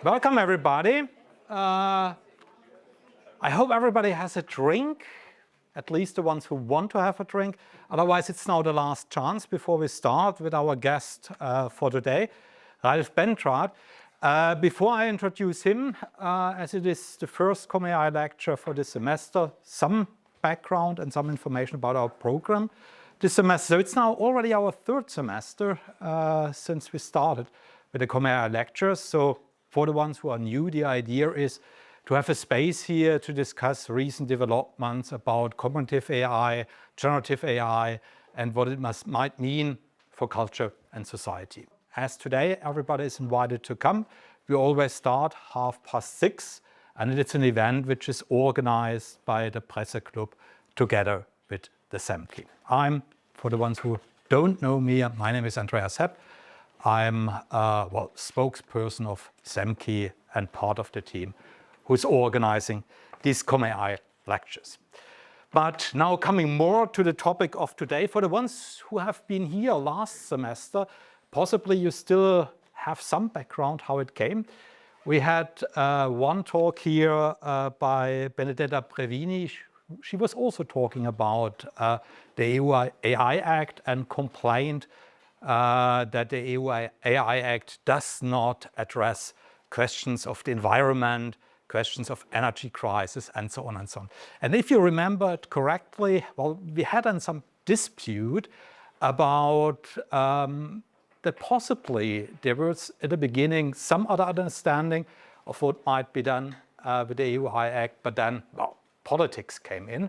Welcome, everybody. I hope everybody has a drink, at least the ones who want to have a drink. Otherwise, it's now the last chance before we start with our guest for today, Ralf Bendrath. Before I introduce him, as it is the first ComAI lecture for this semester, some background and some information about our program this semester. So it's now already our third semester since we started with the ComAI lectures. So for the ones who are new, the idea is to have a space here to discuss recent developments about cognitive AI, generative AI, and what it might mean for culture and society. As today, everybody is invited to come. We always start 6:30, and it's an event which is organized by the Presse Club together with the SEMKI. For the ones who don't know me, my name is Andreas Hepp. I'm spokesperson of SEMKI and part of the team who's organizing these ComAI lectures. But now coming more to the topic of today, for the ones who have been here last semester, possibly you still have some background how it came. We had one talk here by Benedetta Brevini. She was also talking about the EU AI Act and complained that the EU AI Act does not address questions of the environment, questions of energy crisis, and so on and so on. And if you remember it correctly, well, we had some dispute about that possibly there was at the beginning some other understanding of what might be done with the EU AI Act, but then, well, politics came in.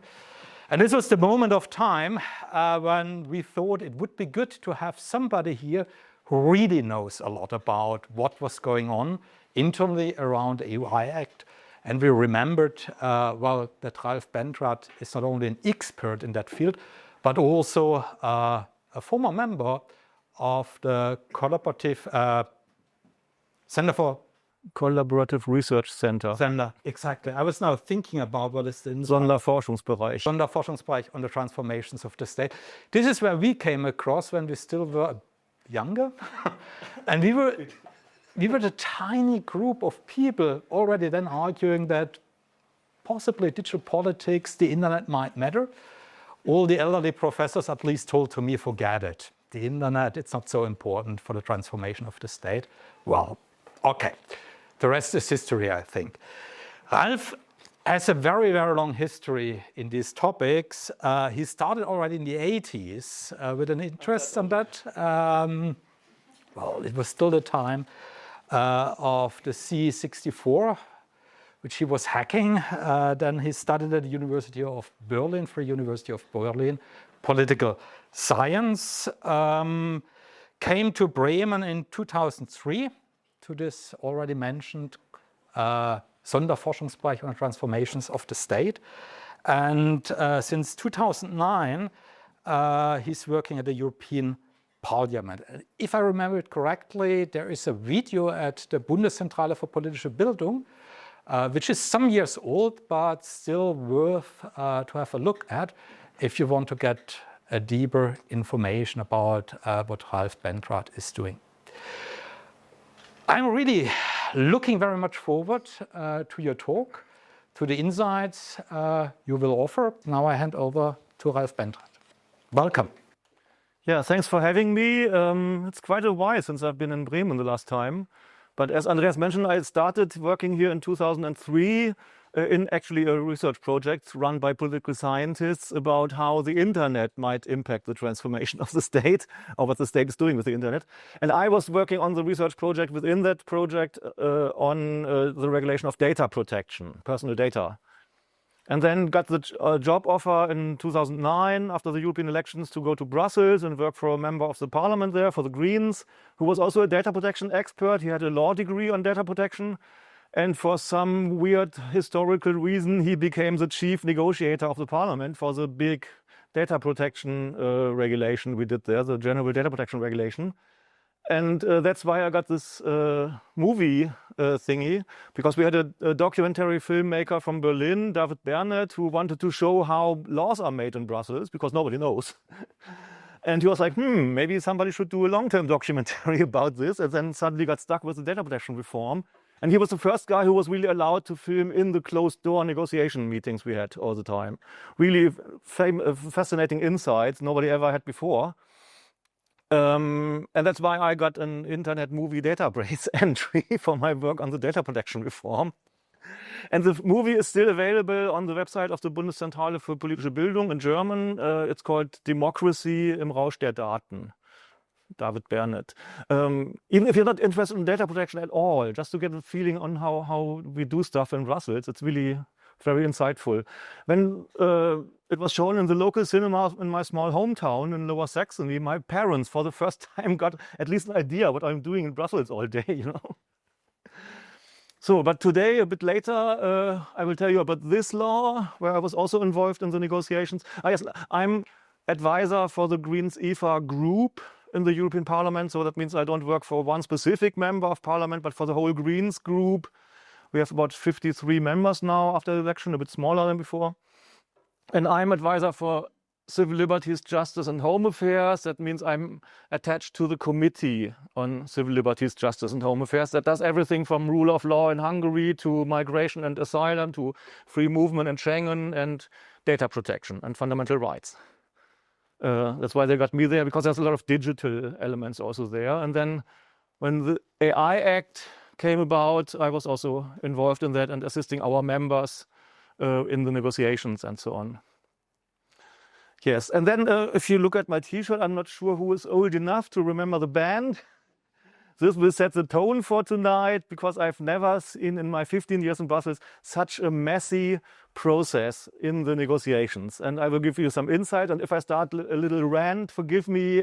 And this was the moment of time when we thought it would be good to have somebody here who really knows a lot about what was going on internally around the EU AI Act. And we remembered, that Ralf Bendrath is not only an expert in that field, but also a former member of the collaborative Center for Collaborative Research Center. Exactly. I was now thinking about what is the Sonderforschungsbereich on the transformations of the state. This is where we came across when we still were younger. And we were the tiny group of people already then arguing that possibly digital politics, the internet might matter. All the elderly professors at least told to me, forget it. The internet, it's not so important for the transformation of the state. Well, okay. The rest is history, I think. Ralf has a very, very long history in these topics. He started already in the 80s with an interest in that. It was still the time of the C64, which he was hacking. Then he studied at the University of Berlin, Free University of Berlin, political science. Came to Bremen in 2003. To this already mentioned Sonderforschungsbereich on transformations of the state. And since 2009, he's working at the European Parliament. If I remember it correctly, there is a video at the Bundeszentrale für politische Bildung, which is some years old, but still worth to have a look at if you want to get a deeper information about what Ralf Bendrath is doing. I'm really looking very much forward to your talk, to the insights you will offer. Now I hand over to Ralf Bendrath. Welcome. Yeah, thanks for having me. It's quite a while since I've been in Bremen the last time. But as Andreas mentioned, I started working here in 2003 in actually a research project run by political scientists about how the internet might impact the transformation of the state, or what the state is doing with the internet. And I was working on the research project within that project on the regulation of data protection, personal data. And then got the job offer in 2009 after the European elections to go to Brussels and work for a member of the parliament there for the Greens, who was also a data protection expert. He had a law degree on data protection. And for some weird historical reason, he became the chief negotiator of the parliament for the big data protection regulation we did there, the general data protection regulation. And that's why I got this movie thingy, because we had a documentary filmmaker from Berlin, Ralf Bendrath, who wanted to show how laws are made in Brussels, because nobody knows. And he was like, maybe somebody should do a long-term documentary about this, and then suddenly got stuck with the data protection reform. And he was the first guy who was really allowed to film in the closed door negotiation meetings we had all the time. Really fascinating insights nobody ever had before. And that's why I got an Internet Movie Database entry for my work on the data protection reform. And the movie is still available on the website of the Bundeszentrale für politische Bildung in German. It's called Democracy im Rausch der Daten. David Bernett. Even if you're not interested in data protection at all, just to get a feeling on how we do stuff in Brussels, it's really very insightful. When it was shown in the local cinema in my small hometown in Lower Saxony, my parents for the first time got at least an idea what I'm doing in Brussels all day, you know. So, but today, a bit later, I will tell you about this law, where I was also involved in the negotiations. Yes, I'm advisor for the Greens EFA group in the European Parliament, so that means I don't work for one specific member of Parliament, but for the whole Greens group. We have about 53 members now after the election, a bit smaller than before. And I'm advisor for Civil Liberties, Justice and Home Affairs. That means I'm attached to the Committee on Civil Liberties, Justice and Home Affairs that does everything from rule of law in Hungary to migration and asylum to free movement in Schengen and data protection and fundamental rights. That's why they got me there, because there's a lot of digital elements also there. And then when the AI Act came about, I was also involved in that and assisting our members in the negotiations and so on. Yes, and then if you look at my t-shirt, I'm not sure who is old enough to remember the band. This will set the tone for tonight, because I've never seen in my 15 years in Brussels such a messy process in the negotiations. And I will give you some insight. And if I start a little rant, forgive me.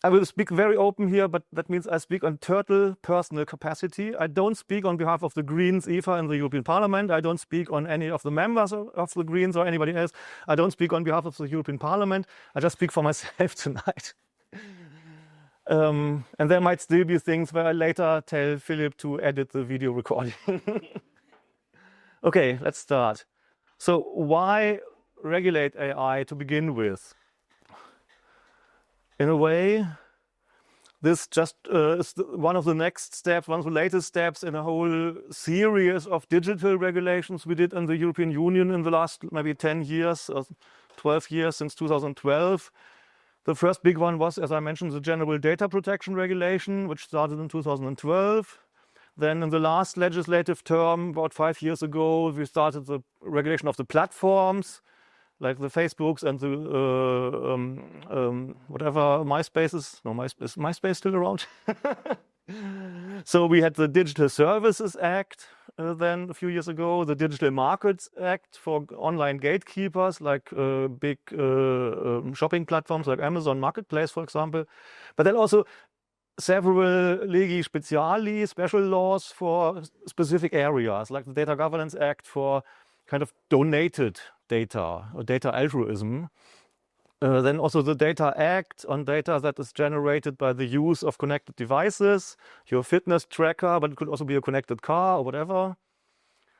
I will speak very open here, but that means I speak on total personal capacity. I don't speak on behalf of the Greens EFA in the European Parliament. I don't speak on any of the members of the Greens or anybody else. I don't speak on behalf of the European Parliament. I just speak for myself tonight. And there might still be things where I later tell Philip to edit the video recording. Okay, let's start. So why regulate AI to begin with? In a way, this just is one of the next steps, one of the latest steps in a whole series of digital regulations we did in the European Union in the last maybe 10 years or 12 years, since 2012. The first big one was, as I mentioned, the General Data Protection Regulation, which started in 2012. Then in the last legislative term, about 5 years ago, we started the regulation of the platforms, like the Facebooks and the whatever MySpace is. No, is MySpace still around? So we had the Digital Services Act then a few years ago, the Digital Markets Act for online gatekeepers, like big shopping platforms like Amazon Marketplace, for example. But then also several legi speciali, special laws for specific areas, like the Data Governance Act for kind of donated data or data altruism. Then also the Data Act on data that is generated by the use of connected devices, your fitness tracker, but it could also be a connected car or whatever.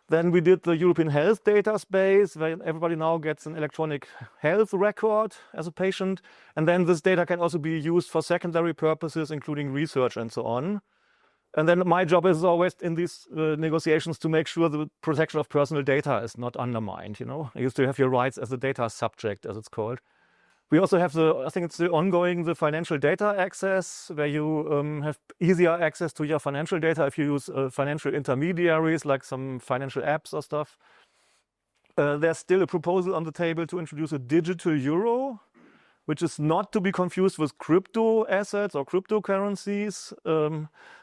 Then we did the European Health Data Space, where everybody now gets an electronic health record as a patient. And then this data can also be used for secondary purposes, including research and so on. And then my job is always in these negotiations to make sure the protection of personal data is not undermined. You know, you still have your rights as a data subject, as it's called. We also have I think it's still ongoing, the financial data access, where you have easier access to your financial data if you use financial intermediaries, like some financial apps or stuff. There's still a proposal on the table to introduce a digital euro, which is not to be confused with crypto assets or cryptocurrencies,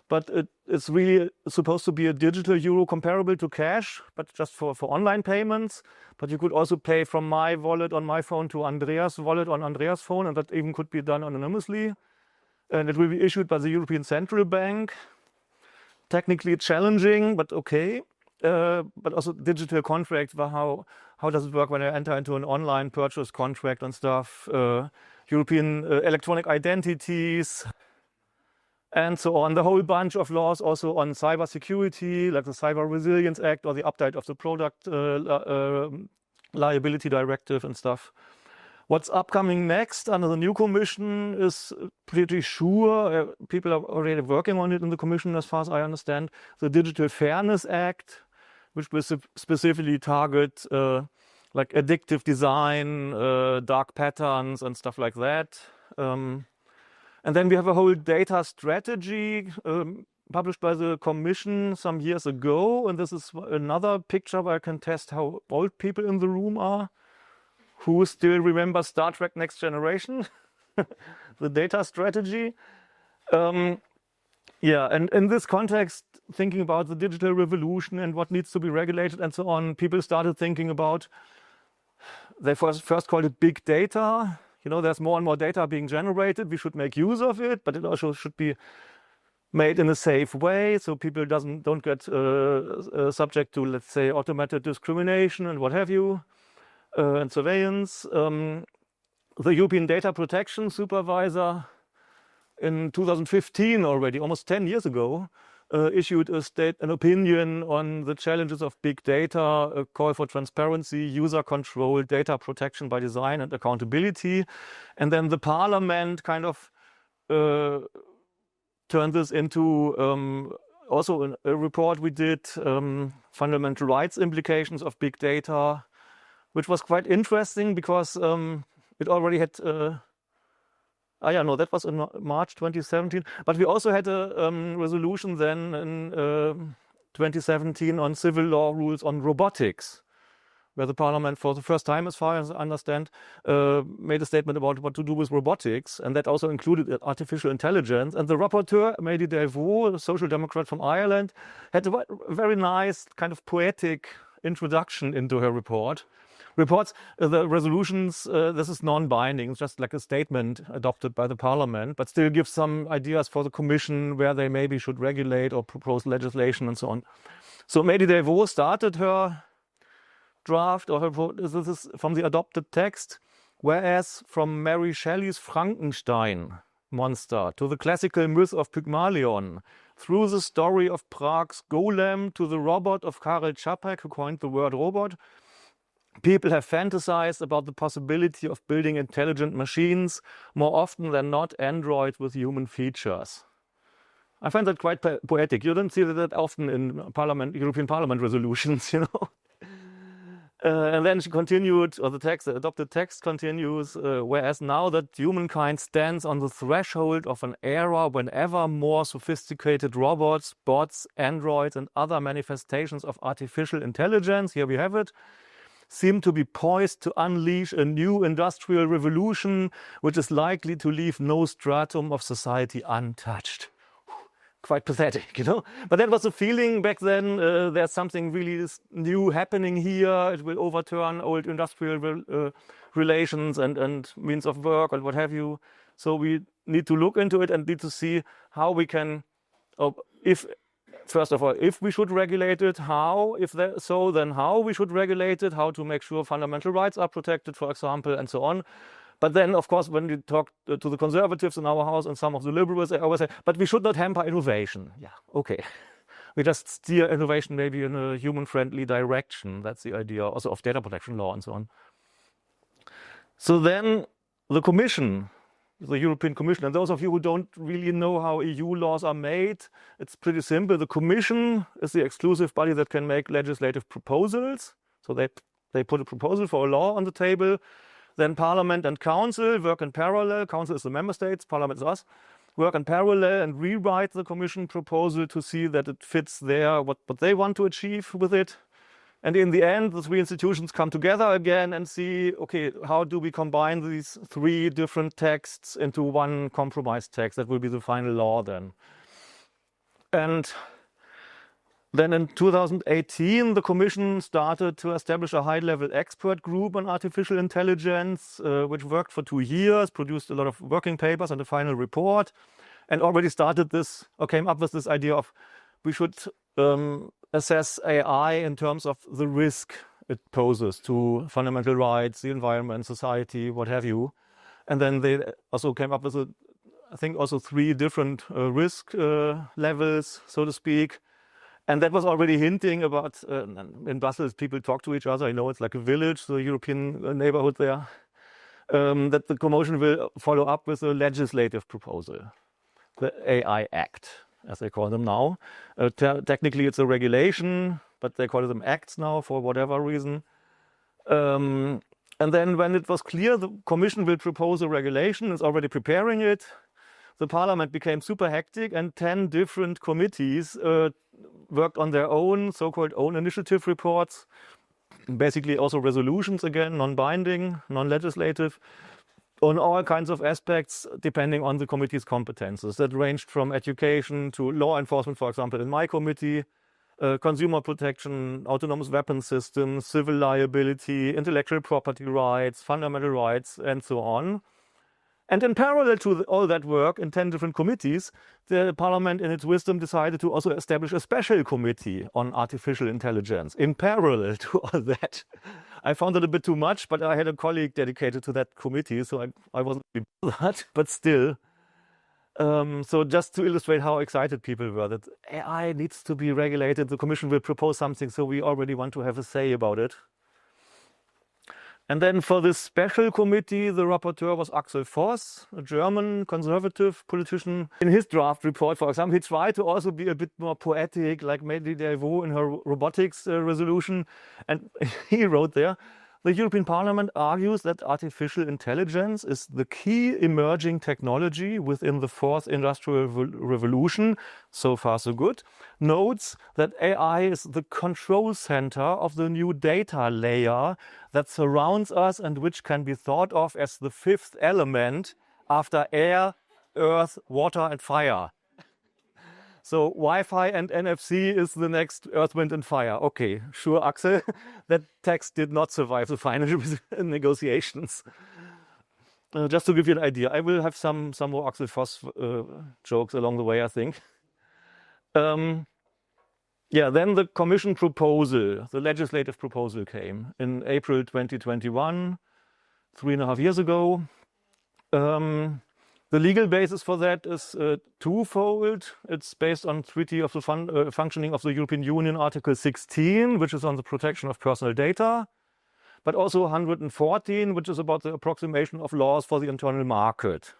but it's really supposed to be a digital euro comparable to cash, but just for online payments. But you could also pay from my wallet on my phone to Andreas' wallet on Andreas' phone, and that even could be done anonymously. And it will be issued by the European Central Bank. Technically challenging, but okay. But also digital contracts, how does it work when I enter into an online purchase contract and stuff? European electronic identities, and so on. The whole bunch of laws also on cybersecurity, like the Cyber Resilience Act or the update of the Product Liability Directive and stuff. What's upcoming next under the new commission is pretty sure. People are already working on it in the commission, as far as I understand. The Digital Fairness Act, which will specifically target like addictive design, dark patterns, and stuff like that. And then we have a whole data strategy published by the Commission some years ago. And this is another picture where I can test how old people in the room are. Who still remember Star Trek Next Generation? The data strategy. Yeah, and in this context, thinking about the digital revolution and what needs to be regulated and so on, people started thinking about, they first called it big data. You know, there's more and more data being generated. We should make use of it, but it also should be made in a safe way, so people don't get subject to, let's say, automated discrimination and what have you. And surveillance. The European Data Protection Supervisor in 2015 already, almost 10 years ago, issued an opinion on the challenges of big data, a call for transparency, user control, data protection by design and accountability. And then the Parliament kind of turned this into also a report we did, fundamental rights implications of big data, which was quite interesting because it already had, that was in March 2017. But we also had a resolution then in 2017 on civil law rules on robotics, where the Parliament, for the first time, as far as I understand, made a statement about what to do with robotics, and that also included artificial intelligence. And the rapporteur, Mady Delvaux, a social democrat from Ireland, had a very nice kind of poetic introduction into her report. The resolutions, this is non-binding, it's just like a statement adopted by the Parliament, but still gives some ideas for the Commission where they maybe should regulate or propose legislation and so on. So Mady Delvaux started her draft, or this is from the adopted text, whereas from Mary Shelley's Frankenstein monster to the classical myth of Pygmalion, through the story of Prague's Golem to the robot of Karel Čapek, who coined the word robot, people have fantasized about the possibility of building intelligent machines, more often than not androids with human features. I find that quite poetic. You don't see that often in European Parliament resolutions, you know. And then she continued, or the adopted text continues, whereas now that humankind stands on the threshold of an era when ever more sophisticated robots, bots, androids, and other manifestations of artificial intelligence, here we have it, seem to be poised to unleash a new industrial revolution, which is likely to leave no stratum of society untouched. Quite pathetic, you know? But that was the feeling back then, there's something really new happening here, it will overturn old industrial relations and means of work and what have you. So we need to look into it and need to see how we can, first of all, if we should regulate it, how, then how we should regulate it, how to make sure fundamental rights are protected, for example, and so on. But then, of course, when you talk to the conservatives in our house and some of the liberals, they always say, but we should not hamper innovation. Yeah, okay. We just steer innovation maybe in a human-friendly direction. That's the idea also of data protection law and so on. So then the Commission, the European Commission, and those of you who don't really know how EU laws are made, it's pretty simple. The Commission is the exclusive body that can make legislative proposals. So they put a proposal for a law on the table. Then Parliament and Council work in parallel. Council is the member states, Parliament is us. Work in parallel and rewrite the Commission proposal to see that it fits what they want to achieve with it. And in the end, the three institutions come together again and see, okay, how do we combine these three different texts into one compromise text? That will be the final law then. And then in 2018, the Commission started to establish a high-level expert group on artificial intelligence, which worked for 2 years, produced a lot of working papers and a final report, and already started this, or came up with this idea of we should assess AI in terms of the risk it poses to fundamental rights, the environment, society, what have you. And then they also came up with, I think, also 3 different risk levels, so to speak. And that was already hinting about, in Brussels, people talk to each other. I know it's like a village, the European neighborhood there. that the Commission will follow up with a legislative proposal, the AI Act, as they call them now. Technically, it's a regulation, but they call them acts now for whatever reason. And then when it was clear the Commission will propose a regulation, it's already preparing it, the Parliament became super hectic and 10 different committees worked on their own, so-called own initiative reports, basically also resolutions again, non-binding, non-legislative, on all kinds of aspects depending on the committee's competences. That ranged from education to law enforcement, for example, in my committee, consumer protection, autonomous weapons systems, civil liability, intellectual property rights, fundamental rights, and so on. And in parallel to all that work in 10 different committees, the Parliament in its wisdom decided to also establish a special committee on artificial intelligence in parallel to all that. I found it a bit too much, but I had a colleague dedicated to that committee, so I wasn't really bothered, but still. So just to illustrate how excited people were that AI needs to be regulated, the Commission will propose something, so we already want to have a say about it. And then for this special committee, the rapporteur was Axel Voss, a German conservative politician. In his draft report, for example, he tried to also be a bit more poetic, like Mehdi Delvaux in her robotics resolution. And he wrote there, the European Parliament argues that artificial intelligence is the key emerging technology within the fourth industrial revolution. So far, so good. Notes that AI is the control center of the new data layer that surrounds us and which can be thought of as the fifth element after air, earth, water, and fire. So Wi-Fi and NFC is the next Earth, Wind and Fire. Okay, sure, Axel. That text did not survive the final negotiations. Just to give you an idea, I will have some more Axel Voss jokes along the way, I think. Yeah, then the Commission proposal, the legislative proposal came in April 2021, 3.5 years ago. The legal basis for that is twofold. It's based on Treaty of the Functioning of the European Union, Article 16, which is on the protection of personal data, but also 114, which is about the approximation of laws for the internal market.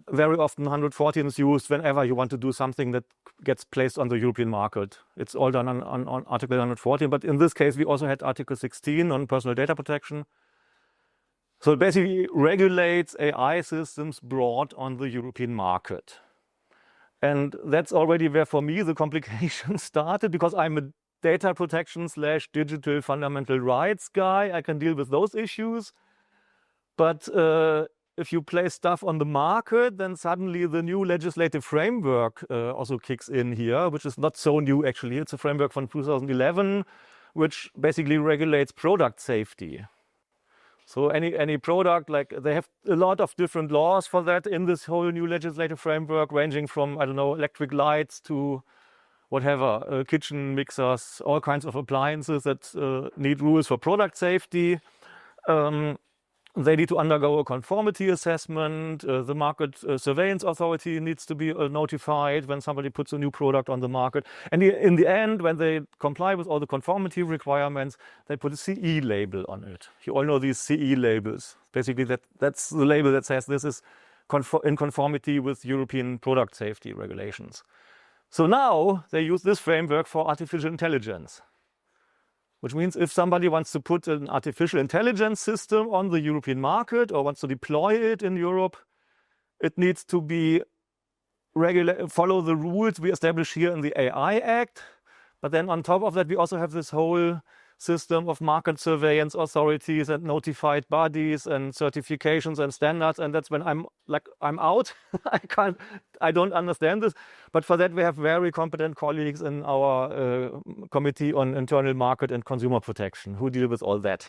Very often 114 is used whenever you want to do something that gets placed on the European market. It's all done on Article 114, but in this case we also had Article 16 on personal data protection. So it basically regulates AI systems brought on the European market. And that's already where, for me, the complication started, because I'm a data protection / digital fundamental rights guy. I can deal with those issues. But if you place stuff on the market, then suddenly the new legislative framework also kicks in here, which is not so new, actually. It's a framework from 2011, which basically regulates product safety. So any product, like, they have a lot of different laws for that in this whole new legislative framework, ranging from, I don't know, electric lights to whatever, kitchen mixers, all kinds of appliances that need rules for product safety. They need to undergo a conformity assessment. The Market Surveillance Authority needs to be notified when somebody puts a new product on the market. And in the end, when they comply with all the conformity requirements, they put a CE label on it. You all know these CE labels. Basically, that's the label that says this is in conformity with European product safety regulations. So now they use this framework for artificial intelligence. Which means if somebody wants to put an artificial intelligence system on the European market or wants to deploy it in Europe, it needs to be follow the rules we establish here in the AI Act. But then on top of that, we also have this whole system of market surveillance authorities and notified bodies and certifications and standards. And that's when I'm out. I don't understand this. But for that, we have very competent colleagues in our Committee on Internal Market and Consumer Protection who deal with all that.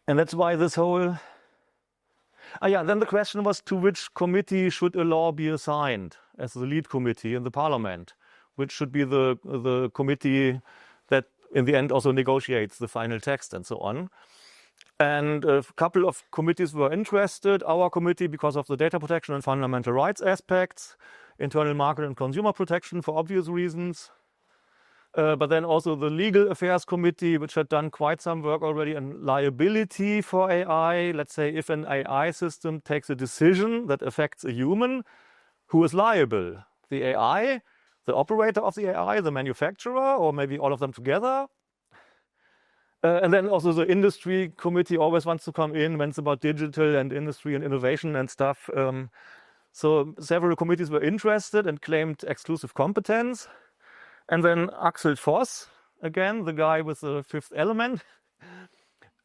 And that's why this whole... then the question was, to which committee should a law be assigned as the lead committee in the Parliament? Which should be the committee that in the end also negotiates the final text and so on. And a couple of committees were interested. Our committee, because of the data protection and fundamental rights aspects, internal market and consumer protection for obvious reasons. but then also the Legal Affairs Committee, which had done quite some work already on liability for AI. Let's say if an AI system takes a decision that affects a human, who is liable? The AI, the operator of the AI, the manufacturer, or maybe all of them together? And then also the industry committee always wants to come in when it's about digital and industry and innovation and stuff. So several committees were interested and claimed exclusive competence. And then Axel Voss, again, the guy with the fifth element,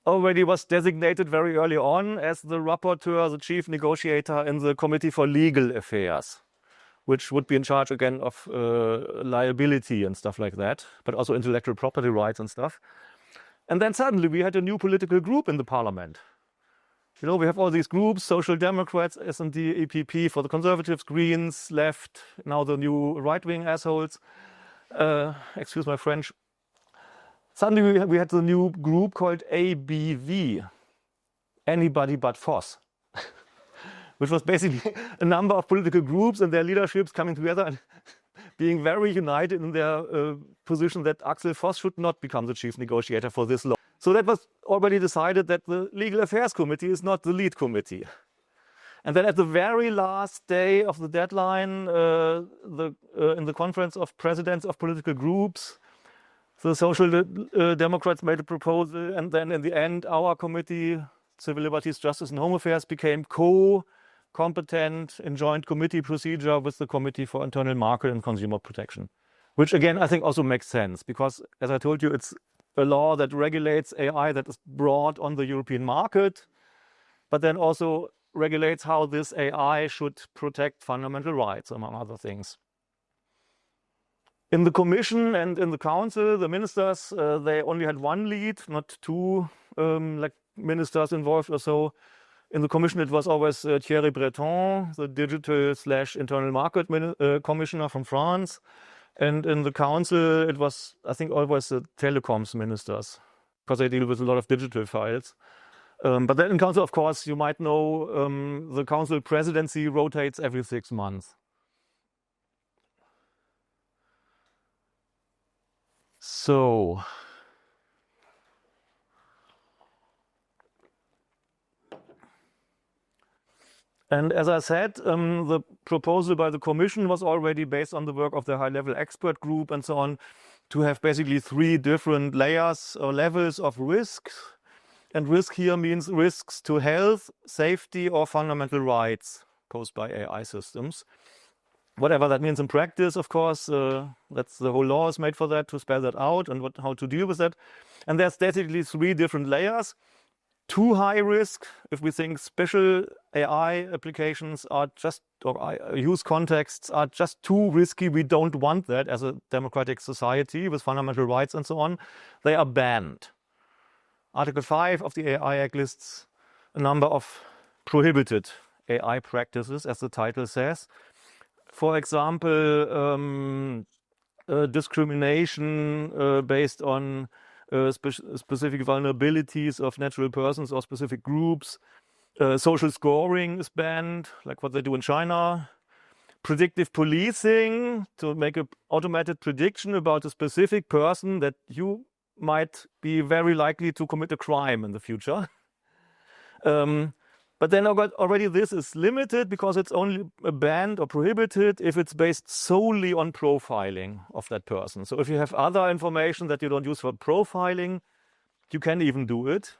already was designated very early on as the rapporteur, the chief negotiator in the Committee for Legal Affairs, which would be in charge again of liability and stuff like that, but also intellectual property rights and stuff. And then suddenly we had a new political group in the parliament. You know, we have all these groups, Social Democrats, S&D, EPP, for the Conservatives, Greens, Left, now the new right-wing assholes. Excuse my French. Suddenly we had the new group called ABV, Anybody But Voss, which was basically a number of political groups and their leaderships coming together and being very united in their position that Axel Voss should not become the chief negotiator for this law. So that was already decided that the Legal Affairs Committee is not the lead committee. And then at the very last day of the deadline, in the Conference of Presidents of Political Groups, the Social Democrats made a proposal, and then in the end, our committee, Civil Liberties, Justice and Home Affairs, became co-competent in joint committee procedure with the Committee for Internal Market and Consumer Protection. Which again, I think also makes sense, because as I told you, it's a law that regulates AI that is brought on the European market, but then also regulates how this AI should protect fundamental rights, among other things. In the Commission and in the Council, the ministers, they only had one lead, not two like ministers involved or so. In the Commission, it was always Thierry Breton, the digital/internal market commissioner from France. And in the Council, it was, I think, always the telecoms ministers, because they deal with a lot of digital files. But then in Council, of course, you might know the Council presidency rotates every 6 months. So, and as I said, the proposal by the Commission was already based on the work of the high-level expert group and so on, to have basically 3 different layers or levels of risk. And risk here means risks to health, safety, or fundamental rights posed by AI systems. Whatever that means in practice, of course, that's the whole law is made for that, to spell that out and how to deal with that. And there's basically 3 different layers. Too high risk, if we think special AI applications are just, or use contexts are just too risky, we don't want that as a democratic society with fundamental rights and so on, they are banned. Article 5 of the AI Act lists a number of prohibited AI practices, as the title says. For example, discrimination based on specific vulnerabilities of natural persons or specific groups. Social scoring is banned, like what they do in China. Predictive policing, to make an automated prediction about a specific person that you might be very likely to commit a crime in the future. But then already this is limited, because it's only banned or prohibited if it's based solely on profiling of that person. So if you have other information that you don't use for profiling, you can even do it.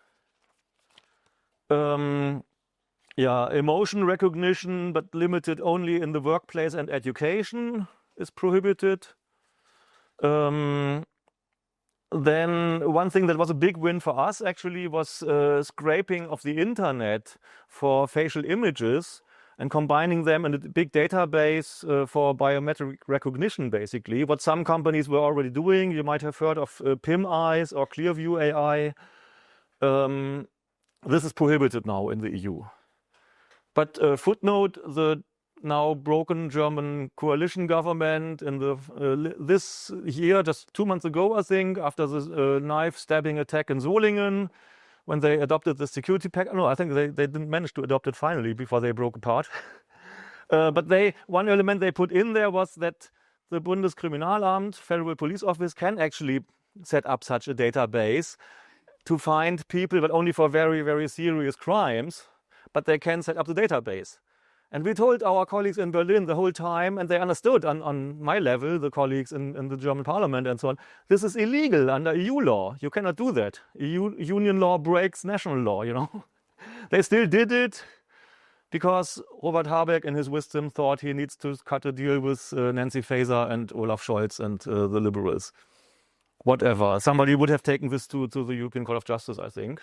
Emotion recognition, but limited only in the workplace and education, is prohibited. Then one thing that was a big win for us actually was scraping of the internet for facial images and combining them in a big database for biometric recognition, basically. What some companies were already doing, you might have heard of PIM Eyes or Clearview AI. This is prohibited now in the EU. But footnote, the now broken German coalition government in the this year, just 2 months ago, I think, after the knife stabbing attack in Solingen, when they adopted the security pack. No, I think they didn't manage to adopt it finally before they broke apart. But one element they put in there was that the Bundeskriminalamt, Federal Police Office, can actually set up such a database to find people, but only for very, very serious crimes, but they can set up the database. And we told our colleagues in Berlin the whole time, and they understood on my level, the colleagues in the German parliament and so on, this is illegal under EU law. You cannot do that. EU union law breaks national law, you know. They still did it because Robert Habeck in his wisdom thought he needs to cut a deal with Nancy Faeser and Olaf Scholz and the liberals. Whatever. Somebody would have taken this to the European Court of Justice, I think.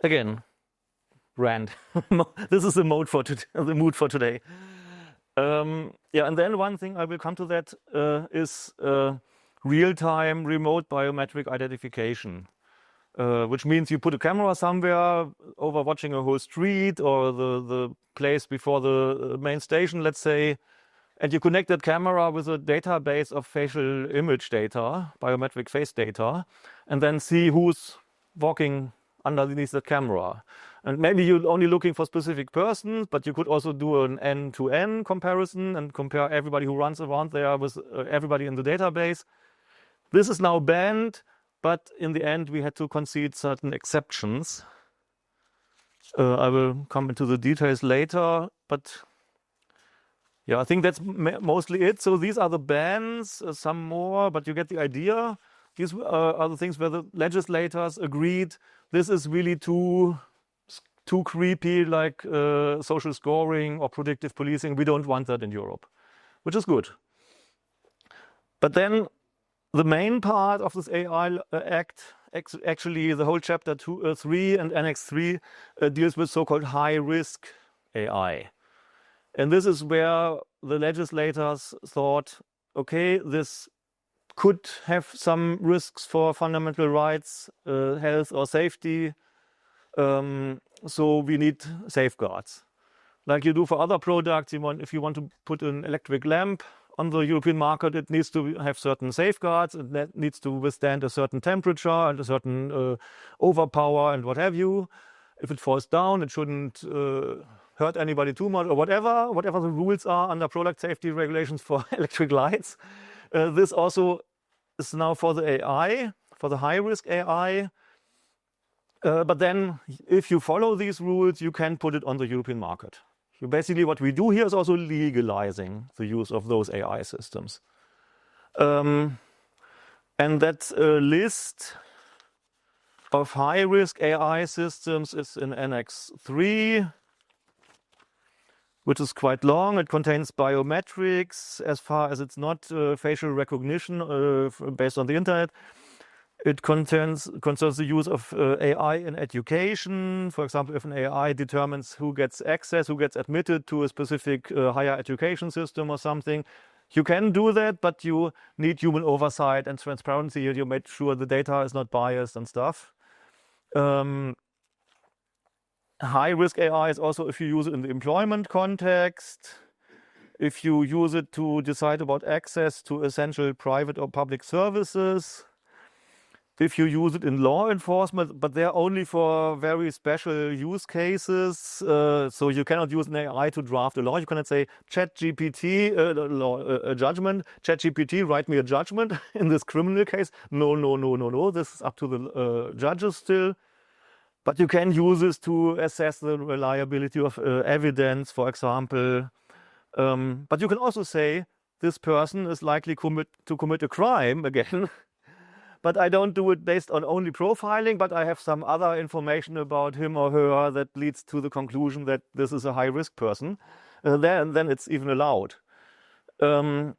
Again, rant. This is the mood for today. Yeah, and then one thing I will come to that is real-time remote biometric identification, which means you put a camera somewhere over watching a whole street or the place before the main station, let's say, and you connect that camera with a database of facial image data, biometric face data, and then see who's walking underneath the camera. And maybe you're only looking for specific persons, but you could also do an end-to-end comparison and compare everybody who runs around there with everybody in the database. This is now banned, but in the end we had to concede certain exceptions. I will come into the details later, but yeah, I think that's mostly it. So these are the bans, some more, but you get the idea. These are the things where the legislators agreed this is really too creepy, like social scoring or predictive policing. We don't want that in Europe, which is good. But then the main part of this AI Act, actually the whole chapter 3 and Annex 3 deals with so-called high-risk AI. And this is where the legislators thought, okay, this could have some risks for fundamental rights, health or safety, so we need safeguards. Like you do for other products, if you want to put an electric lamp on the European market, it needs to have certain safeguards, it needs to withstand a certain temperature and a certain overpower and what have you. If it falls down, it shouldn't hurt anybody too much, or whatever the rules are under product safety regulations for electric lights. This also is now for the AI, for the high-risk AI. But then, if you follow these rules, you can put it on the European market. So basically, what we do here is also legalizing the use of those AI systems. And that list of high-risk AI systems is in Annex 3, which is quite long. It contains biometrics as far as it's not facial recognition based on the internet. It concerns the use of AI in education. For example, if an AI determines who gets access, who gets admitted to a specific higher education system or something, you can do that, but you need human oversight and transparency. You make sure the data is not biased and stuff. High-risk AI is also if you use it in the employment context, if you use it to decide about access to essential private or public services, if you use it in law enforcement, but they're only for very special use cases. So you cannot use an AI to draft a law. You cannot say, ChatGPT, a judgment, ChatGPT, write me a judgment in this criminal case. No. This is up to the judges still. But you can use this to assess the reliability of evidence, for example. But you can also say, this person is likely to commit a crime again. But I don't do it based on only profiling, but I have some other information about him or her that leads to the conclusion that this is a high-risk person. Then it's even allowed. Then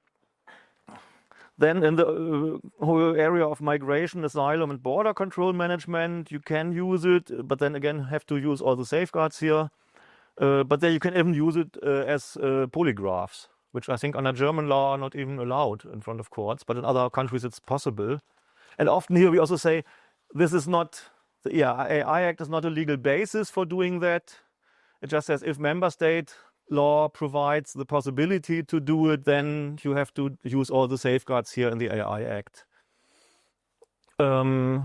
in the whole area of migration, asylum, and border control management, you can use it, but then again have to use all the safeguards here. But then you can even use it as polygraphs, which I think under German law are not even allowed in front of courts, but in other countries it's possible. And often here we also say, this is not, the AI Act is not a legal basis for doing that. It just says if member state law provides the possibility to do it, then you have to use all the safeguards here in the AI Act. And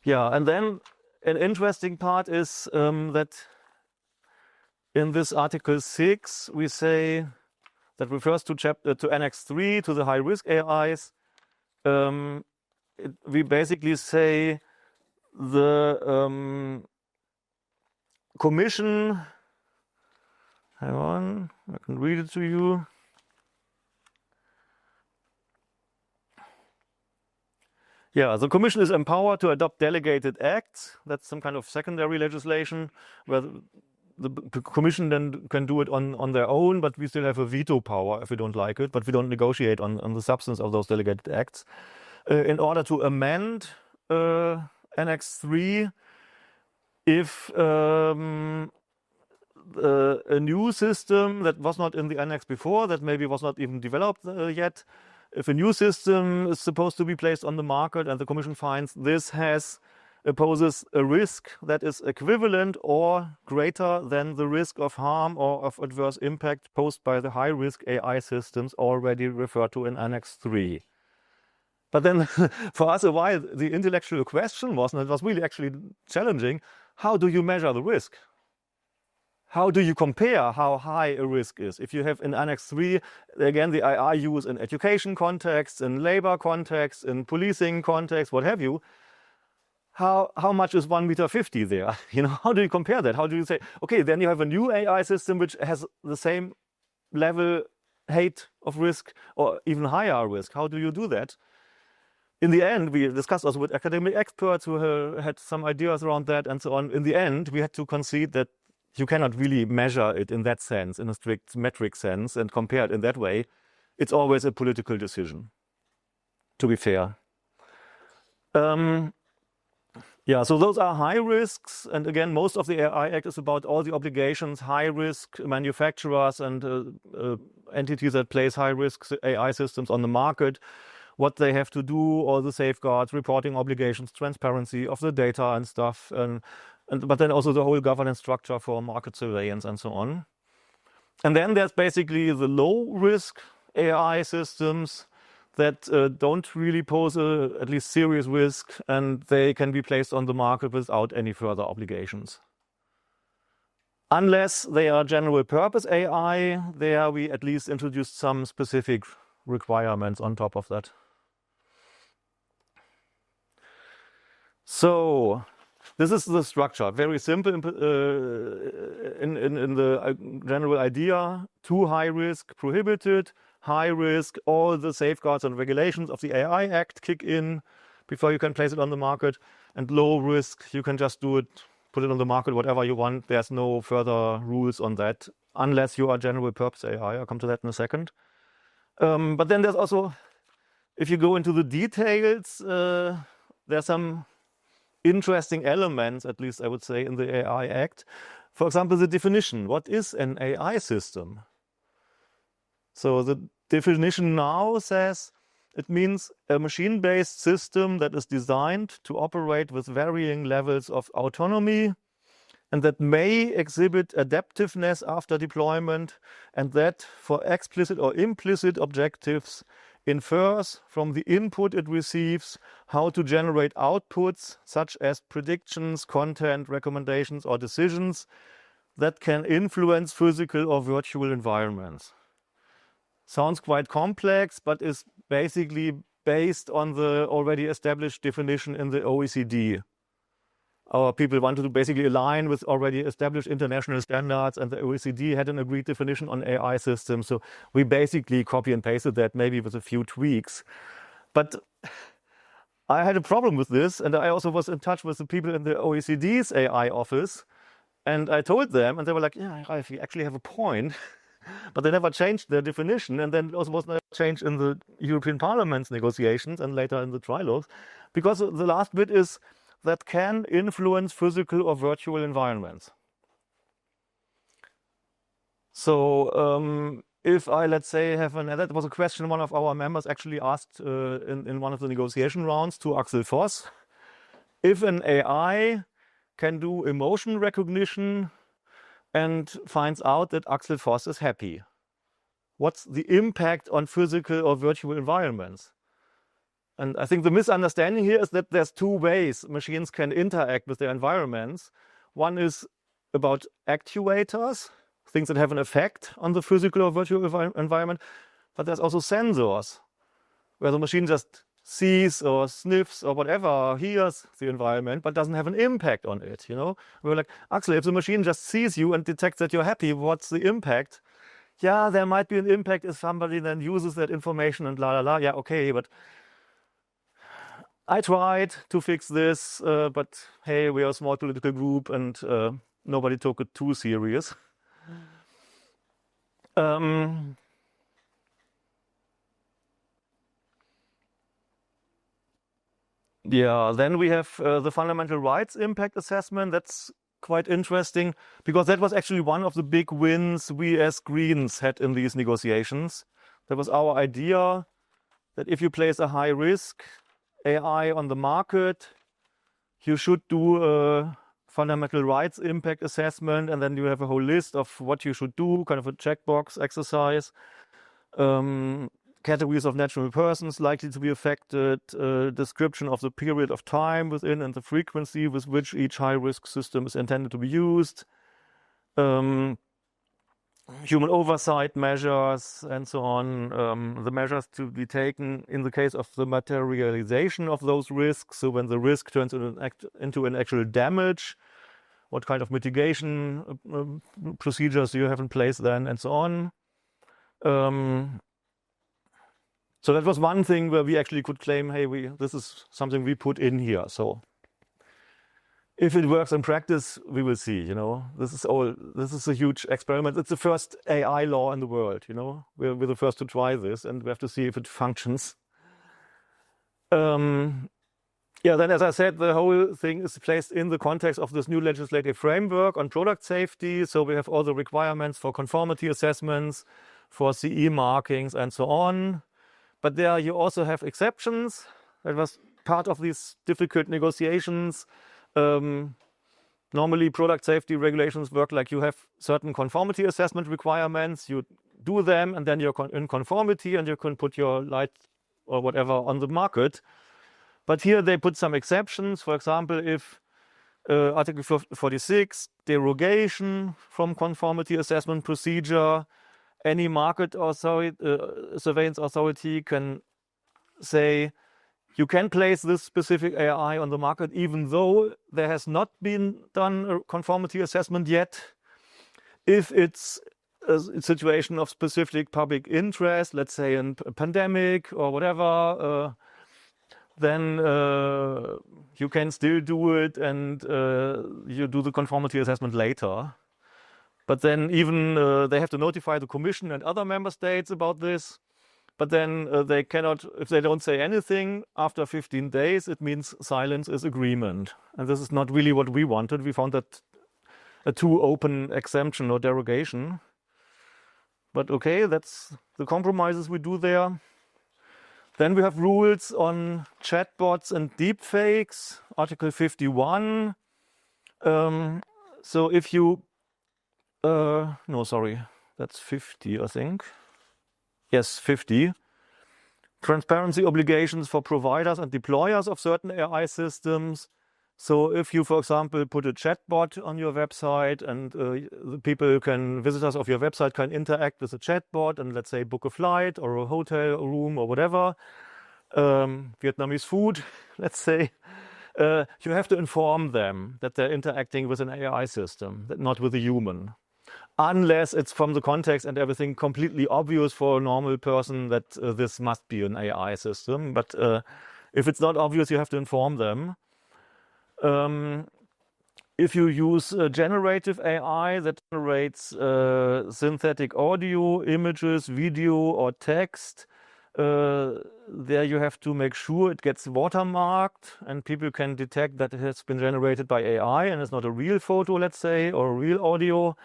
then an interesting part is that in this Article 6, we say that refers to Annex 3, to the high-risk AIs. We basically say the Commission, hang on, I can read it to you. Yeah, the Commission is empowered to adopt delegated acts. That's some kind of secondary legislation where the Commission then can do it on their own, but we still have a veto power if we don't like it, but we don't negotiate on the substance of those delegated acts. In order to amend Annex 3, if a new system that was not in the annex before, that maybe was not even developed yet, if a new system is supposed to be placed on the market and the Commission finds this poses a risk that is equivalent or greater than the risk of harm or of adverse impact posed by the high-risk AI systems already referred to in Annex 3. But then for us a while, the intellectual question was, and it was really actually challenging, how do you measure the risk? How do you compare how high a risk is? If you have in Annex 3, again, the AI use in education context, in labor context, in policing context, what have you, how much is 1.50 m there? You know, how do you compare that? How do you say, okay, then you have a new AI system which has the same level height of risk or even higher risk? How do you do that? In the end, we discussed also with academic experts who had some ideas around that and so on. In the end, we had to concede that you cannot really measure it in that sense, in a strict metric sense, and compare it in that way. It's always a political decision, to be fair. Yeah, so those are high risks. And again, most of the AI Act is about all the obligations, high risk manufacturers and entities that place high risk AI systems on the market, what they have to do, all the safeguards, reporting obligations, transparency of the data and stuff, but then also the whole governance structure for market surveillance and so on. And then there's basically the low risk AI systems that don't really pose at least serious risk, and they can be placed on the market without any further obligations. Unless they are general purpose AI, there we at least introduced some specific requirements on top of that. So this is the structure, very simple in the general idea. Too high risk prohibited, high risk, all the safeguards and regulations of the AI Act kick in before you can place it on the market, and low risk, you can just do it, put it on the market, whatever you want. There's no further rules on that, unless you are general purpose AI. I'll come to that in a second. But then there's also, if you go into the details, there's some interesting elements, at least I would say, in the AI Act. For example, the definition. What is an AI system? So the definition now says it means a machine-based system that is designed to operate with varying levels of autonomy and that may exhibit adaptiveness after deployment, and that, for explicit or implicit objectives, infers from the input it receives how to generate outputs such as predictions, content, recommendations, or decisions that can influence physical or virtual environments. Sounds quite complex, but is basically based on the already established definition in the OECD. Our people wanted to basically align with already established international standards, and the OECD had an agreed definition on AI systems. So we basically copy and pasted that, maybe with a few tweaks. But I had a problem with this, and I also was in touch with the people in the OECD's AI office, and I told them, and they were like, yeah, Ralf, you actually have a point. But they never changed their definition, and then it also was not changed in the European Parliament's negotiations and later in the trilogues, because the last bit is that can influence physical or virtual environments. So if I, let's say, that was a question one of our members actually asked in one of the negotiation rounds to Axel Voss. If an AI can do emotion recognition and finds out that Axel Voss is happy, what's the impact on physical or virtual environments? And I think the misunderstanding here is that there's two ways machines can interact with their environments. One is about actuators, things that have an effect on the physical or virtual environment, but there's also sensors, where the machine just sees or sniffs or whatever, hears the environment, but doesn't have an impact on it, you know? We're like, actually, if the machine just sees you and detects that you're happy, what's the impact? Yeah, there might be an impact if somebody then uses that information and la la la. Yeah, okay, but I tried to fix this, but hey, we are a small political group and nobody took it too serious. Yeah, then we have the fundamental rights impact assessment. That's quite interesting because that was actually one of the big wins we as Greens had in these negotiations. That was our idea that if you place a high risk AI on the market, you should do a fundamental rights impact assessment, and then you have a whole list of what you should do, kind of a checkbox exercise. Categories of natural persons likely to be affected, description of the period of time within and the frequency with which each high-risk system is intended to be used, human oversight measures, and so on, the measures to be taken in the case of the materialization of those risks, so when the risk turns into an actual damage, what kind of mitigation procedures do you have in place then, and so on. So that was one thing where we actually could claim, hey, this is something we put in here. So if it works in practice, we will see, you know. This is a huge experiment. It's the first AI law in the world, you know. We're the first to try this, and we have to see if it functions. Yeah, then as I said, the whole thing is placed in the context of this new legislative framework on product safety. So we have all the requirements for conformity assessments, for CE markings, and so on. But there you also have exceptions. That was part of these difficult negotiations. Normally, product safety regulations work like you have certain conformity assessment requirements. You do them, and then you're in conformity, and you can put your light or whatever on the market. But here they put some exceptions. For example, if Article 46, derogation from conformity assessment procedure, any market authority, surveillance authority can say, you can place this specific AI on the market even though there has not been done a conformity assessment yet. If it's a situation of specific public interest, let's say a pandemic or whatever, then you can still do it and you do the conformity assessment later. But then even they have to notify the Commission and other member states about this. But then they cannot, if they don't say anything after 15 days, it means silence is agreement. And this is not really what we wanted. We found that a too open exemption or derogation. But okay, that's the compromises we do there. Then we have rules on chatbots and deepfakes, Article 51. So if you no, sorry, that's 50, I think. Yes, 50. Transparency obligations for providers and deployers of certain AI systems. So if you, for example, put a chatbot on your website and the people visitors of your website can interact with the chatbot and let's say book a flight or a hotel room or whatever, Vietnamese food, let's say, you have to inform them that they're interacting with an AI system, not with a human. Unless it's from the context and everything completely obvious for a normal person that this must be an AI system. But if it's not obvious, you have to inform them. If you use generative AI that generates synthetic audio, images, video, or text, there you have to make sure it gets watermarked and people can detect that it has been generated by AI and it's not a real photo, let's say, or a real audio.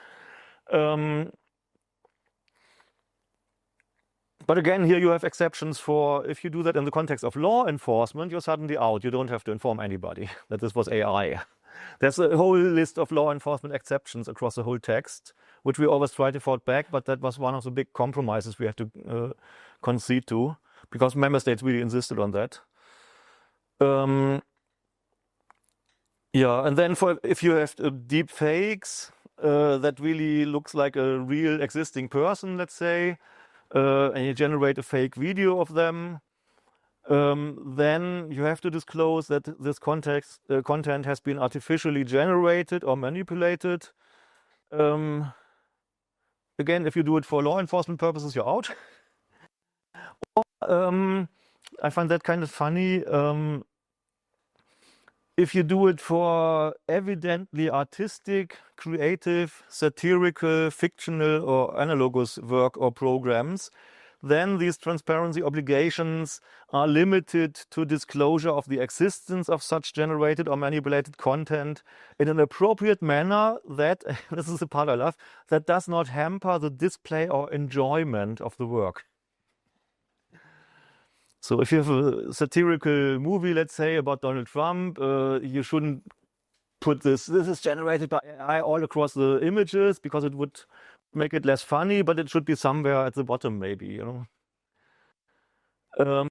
But again, here you have exceptions for if you do that in the context of law enforcement, you're suddenly out. You don't have to inform anybody that this was AI. There's a whole list of law enforcement exceptions across the whole text, which we always try to fight back, but that was one of the big compromises we had to concede to, because member states really insisted on that. Yeah, and then if you have deep fakes, that really looks like a real existing person, let's say, and you generate a fake video of them, then you have to disclose that this content has been artificially generated or manipulated. Again, if you do it for law enforcement purposes, you're out. I find that kind of funny. If you do it for evidently artistic, creative, satirical, fictional, or analogous work or programs, then these transparency obligations are limited to disclosure of the existence of such generated or manipulated content in an appropriate manner that, this is the part I love, that does not hamper the display or enjoyment of the work. So if you have a satirical movie, let's say, about Donald Trump, you shouldn't put this is generated by AI all across the images, because it would make it less funny, but it should be somewhere at the bottom maybe, you know.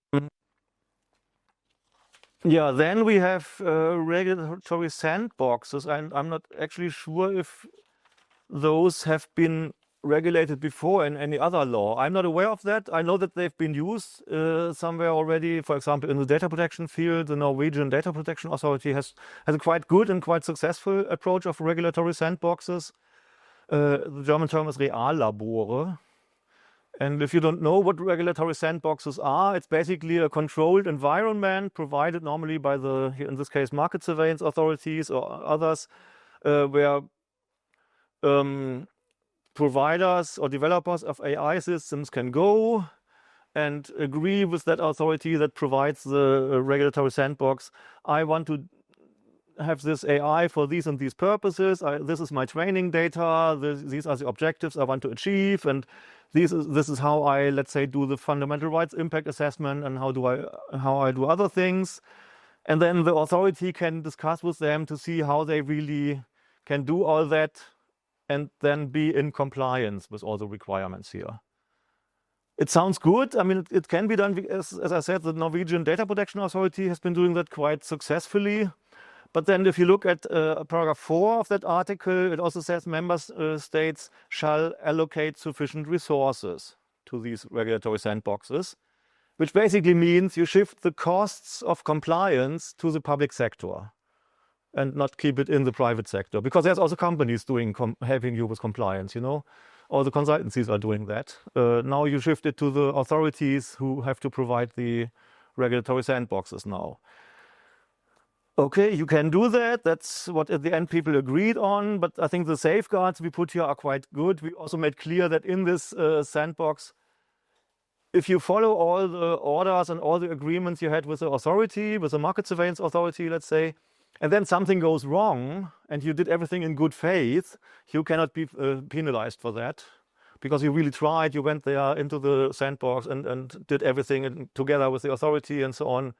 Yeah, then we have regulatory sandboxes, and I'm not actually sure if those have been regulated before in any other law. I'm not aware of that. I know that they've been used somewhere already. For example, in the data protection field, the Norwegian Data Protection Authority has a quite good and quite successful approach of regulatory sandboxes. The German term is Reallabore. And if you don't know what regulatory sandboxes are, it's basically a controlled environment provided normally by the, in this case, market surveillance authorities or others, where providers or developers of AI systems can go and agree with that authority that provides the regulatory sandbox. I want to have this AI for these and these purposes. This is my training data. These are the objectives I want to achieve, and this is how I, let's say, do the fundamental rights impact assessment, and how I do other things. And then the authority can discuss with them to see how they really can do all that, and then be in compliance with all the requirements here. It sounds good. I mean, it can be done. As I said, the Norwegian Data Protection Authority has been doing that quite successfully. But then if you look at paragraph 4 of that article, it also says member states shall allocate sufficient resources to these regulatory sandboxes, which basically means you shift the costs of compliance to the public sector and not keep it in the private sector, because there's also companies helping you with compliance, you know. All the consultancies are doing that. Now you shift it to the authorities who have to provide the regulatory sandboxes now. Okay, you can do that. That's what at the end people agreed on, but I think the safeguards we put here are quite good. We also made clear that in this sandbox, if you follow all the orders and all the agreements you had with the authority, with the market surveillance authority, let's say, and then something goes wrong and you did everything in good faith, you cannot be penalized for that, because you really tried, you went there into the sandbox and did everything together with the authority and so on.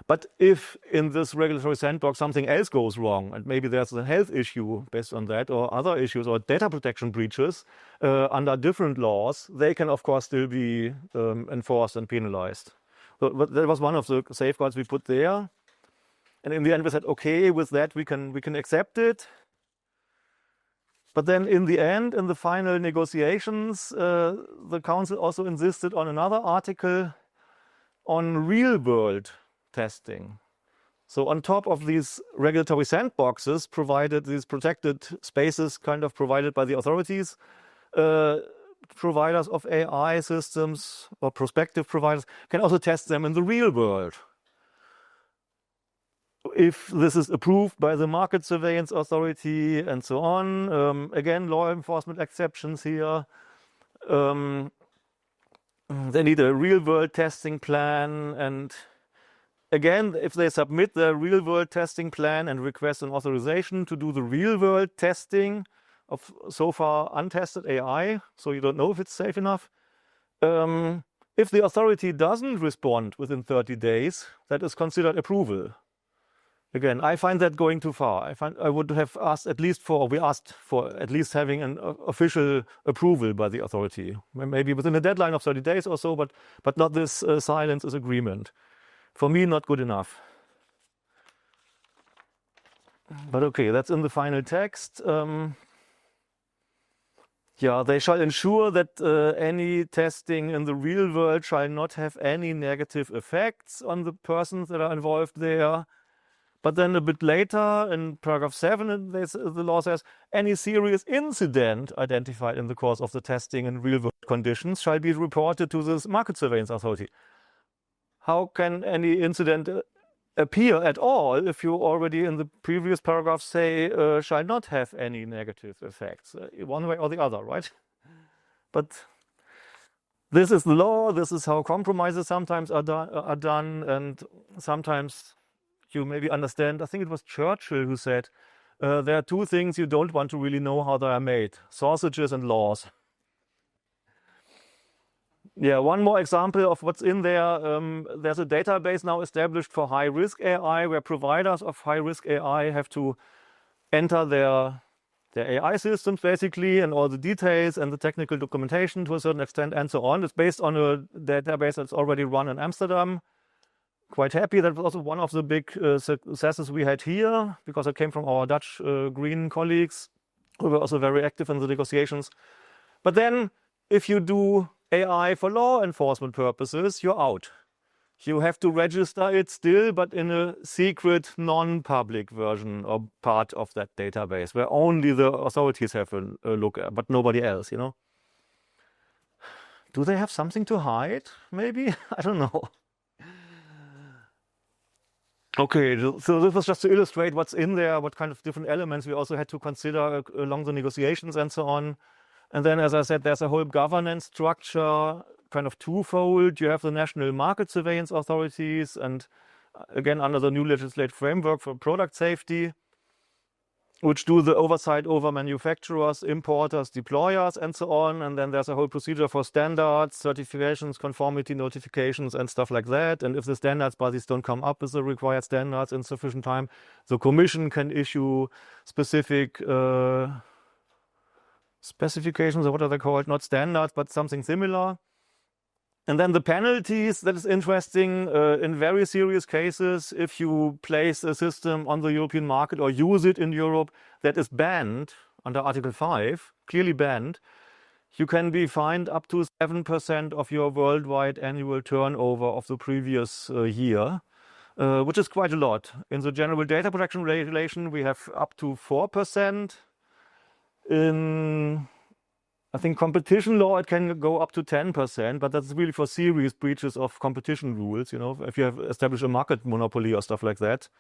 But if in this regulatory sandbox something else goes wrong, and maybe there's a health issue based on that, or other issues, or data protection breaches under different laws, they can of course still be enforced and penalized. So that was one of the safeguards we put there. And in the end we said, okay, with that we can accept it. But then in the end, in the final negotiations, the council also insisted on another article on real-world testing. So on top of these regulatory sandboxes provided, these protected spaces kind of provided by the authorities, providers of AI systems or prospective providers can also test them in the real world. If this is approved by the market surveillance authority and so on, again, law enforcement exceptions here. They need a real-world testing plan, and again, if they submit their real-world testing plan and request an authorization to do the real-world testing of so far untested AI, so you don't know if it's safe enough, if the authority doesn't respond within 30 days, that is considered approval. Again, I find that going too far. I would have asked we asked for at least having an official approval by the authority, maybe within a deadline of 30 days or so, but not this silence is agreement. For me, not good enough. But okay, that's in the final text. Yeah, they shall ensure that any testing in the real world shall not have any negative effects on the persons that are involved there. But then a bit later, in paragraph 7, the law says, any serious incident identified in the course of the testing in real world conditions shall be reported to the market surveillance authority. How can any incident appear at all if you already in the previous paragraph say shall not have any negative effects, one way or the other, right? But this is the law, this is how compromises sometimes are done, and sometimes you maybe understand, I think it was Churchill who said, there are two things you don't want to really know how they are made, sausages and laws. Yeah, one more example of what's in there. There's a database now established for high-risk AI, where providers of high-risk AI have to enter their AI systems, basically, and all the details and the technical documentation to a certain extent, and so on. It's based on a database that's already run in Amsterdam. Quite happy. That was also one of the big successes we had here, because it came from our Dutch green colleagues, who were also very active in the negotiations. But then, if you do AI for law enforcement purposes, you're out. You have to register it still, but in a secret, non-public version or part of that database, where only the authorities have a look at, but nobody else, you know. Do they have something to hide, maybe? I don't know. Okay, so this was just to illustrate what's in there, what kind of different elements we also had to consider along the negotiations and so on. And then, as I said, there's a whole governance structure, kind of twofold. You have the national market surveillance authorities, and again, under the new legislative framework for product safety, which do the oversight over manufacturers, importers, deployers, and so on. And then there's a whole procedure for standards, certifications, conformity notifications, and stuff like that. And if the standards bodies don't come up with the required standards in sufficient time, the Commission can issue specific specifications, or what are they called? Not standards, but something similar. And then the penalties, that is interesting, in very serious cases, if you place a system on the European market or use it in Europe that is banned under Article 5, clearly banned, you can be fined up to 7% of your worldwide annual turnover of the previous year, which is quite a lot. In the General Data Protection Regulation, we have up to 4%. In, I think, competition law, it can go up to 10%, but that's really for serious breaches of competition rules, you know, if you have established a market monopoly or stuff like that.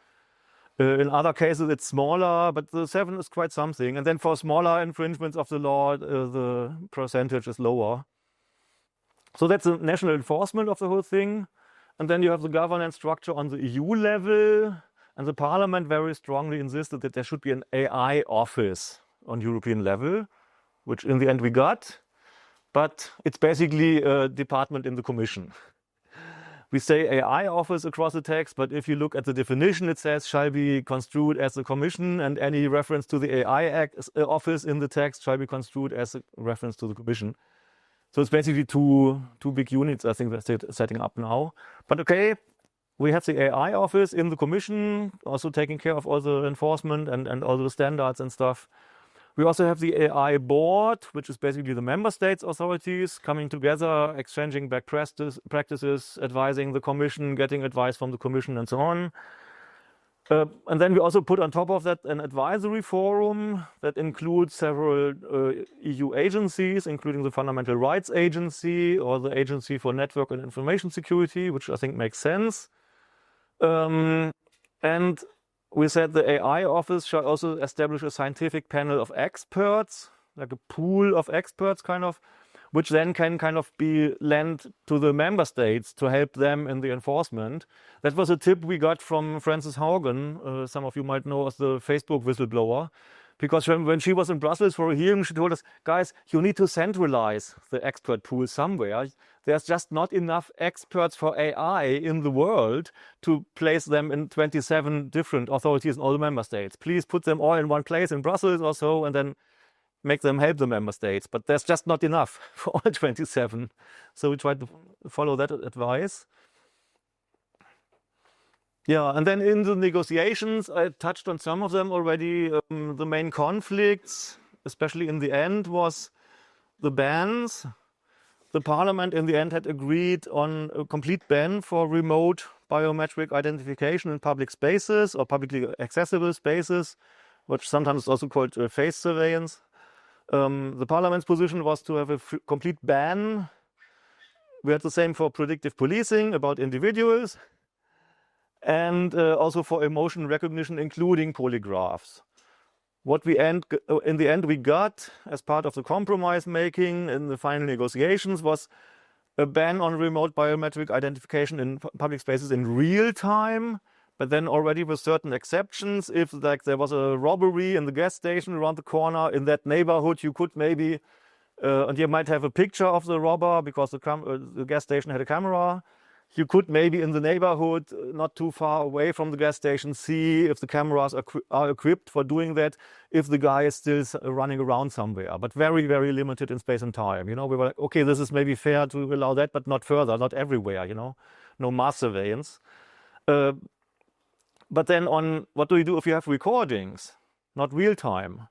In other cases, it's smaller, but the 7 is quite something. And then for smaller infringements of the law, the percentage is lower. So that's the national enforcement of the whole thing. And then you have the governance structure on the EU level. And the Parliament very strongly insisted that there should be an AI office on European level, which in the end we got, but it's basically a department in the Commission. We say AI office across the text, but if you look at the definition, it says shall be construed as the Commission, and any reference to the AI office in the text shall be construed as a reference to the Commission. So it's basically two big units, I think, they're setting up now. But okay, we have the AI office in the Commission, also taking care of all the enforcement and all the standards and stuff. We also have the AI board, which is basically the member states' authorities coming together, exchanging best practices, advising the Commission, getting advice from the Commission, and so on. And then we also put on top of that an advisory forum that includes several EU agencies, including the Fundamental Rights Agency or the Agency for Network and Information Security, which I think makes sense. And we said the AI office shall also establish a scientific panel of experts, like a pool of experts kind of, which then can kind of be lent to the member states to help them in the enforcement. That was a tip we got from Frances Haugen, some of you might know as the Facebook whistleblower, because when she was in Brussels for a hearing, she told us, guys, you need to centralize the expert pool somewhere. There's just not enough experts for AI in the world to place them in 27 different authorities in all the member states. Please put them all in one place in Brussels or so, and then make them help the member states. But there's just not enough for all 27. So we tried to follow that advice. Yeah, and then in the negotiations, I touched on some of them already. The main conflicts, especially in the end, was the bans. The parliament in the end had agreed on a complete ban for remote biometric identification in public spaces or publicly accessible spaces, which sometimes is also called face surveillance. The parliament's position was to have a complete ban. We had the same for predictive policing about individuals, and also for emotion recognition, including polygraphs. What we in the end we got as part of the compromise making in the final negotiations was a ban on remote biometric identification in public spaces in real time, but then already with certain exceptions. If like there was a robbery in the gas station around the corner in that neighborhood, you could maybe, and you might have a picture of the robber because the gas station had a camera. You could maybe in the neighborhood, not too far away from the gas station, see if the cameras are equipped for doing that, if the guy is still running around somewhere, but very, very limited in space and time. You know, we were like, okay, this is maybe fair to allow that, but not further, not everywhere, you know, no mass surveillance. But then on what do you do if you have recordings, not real time?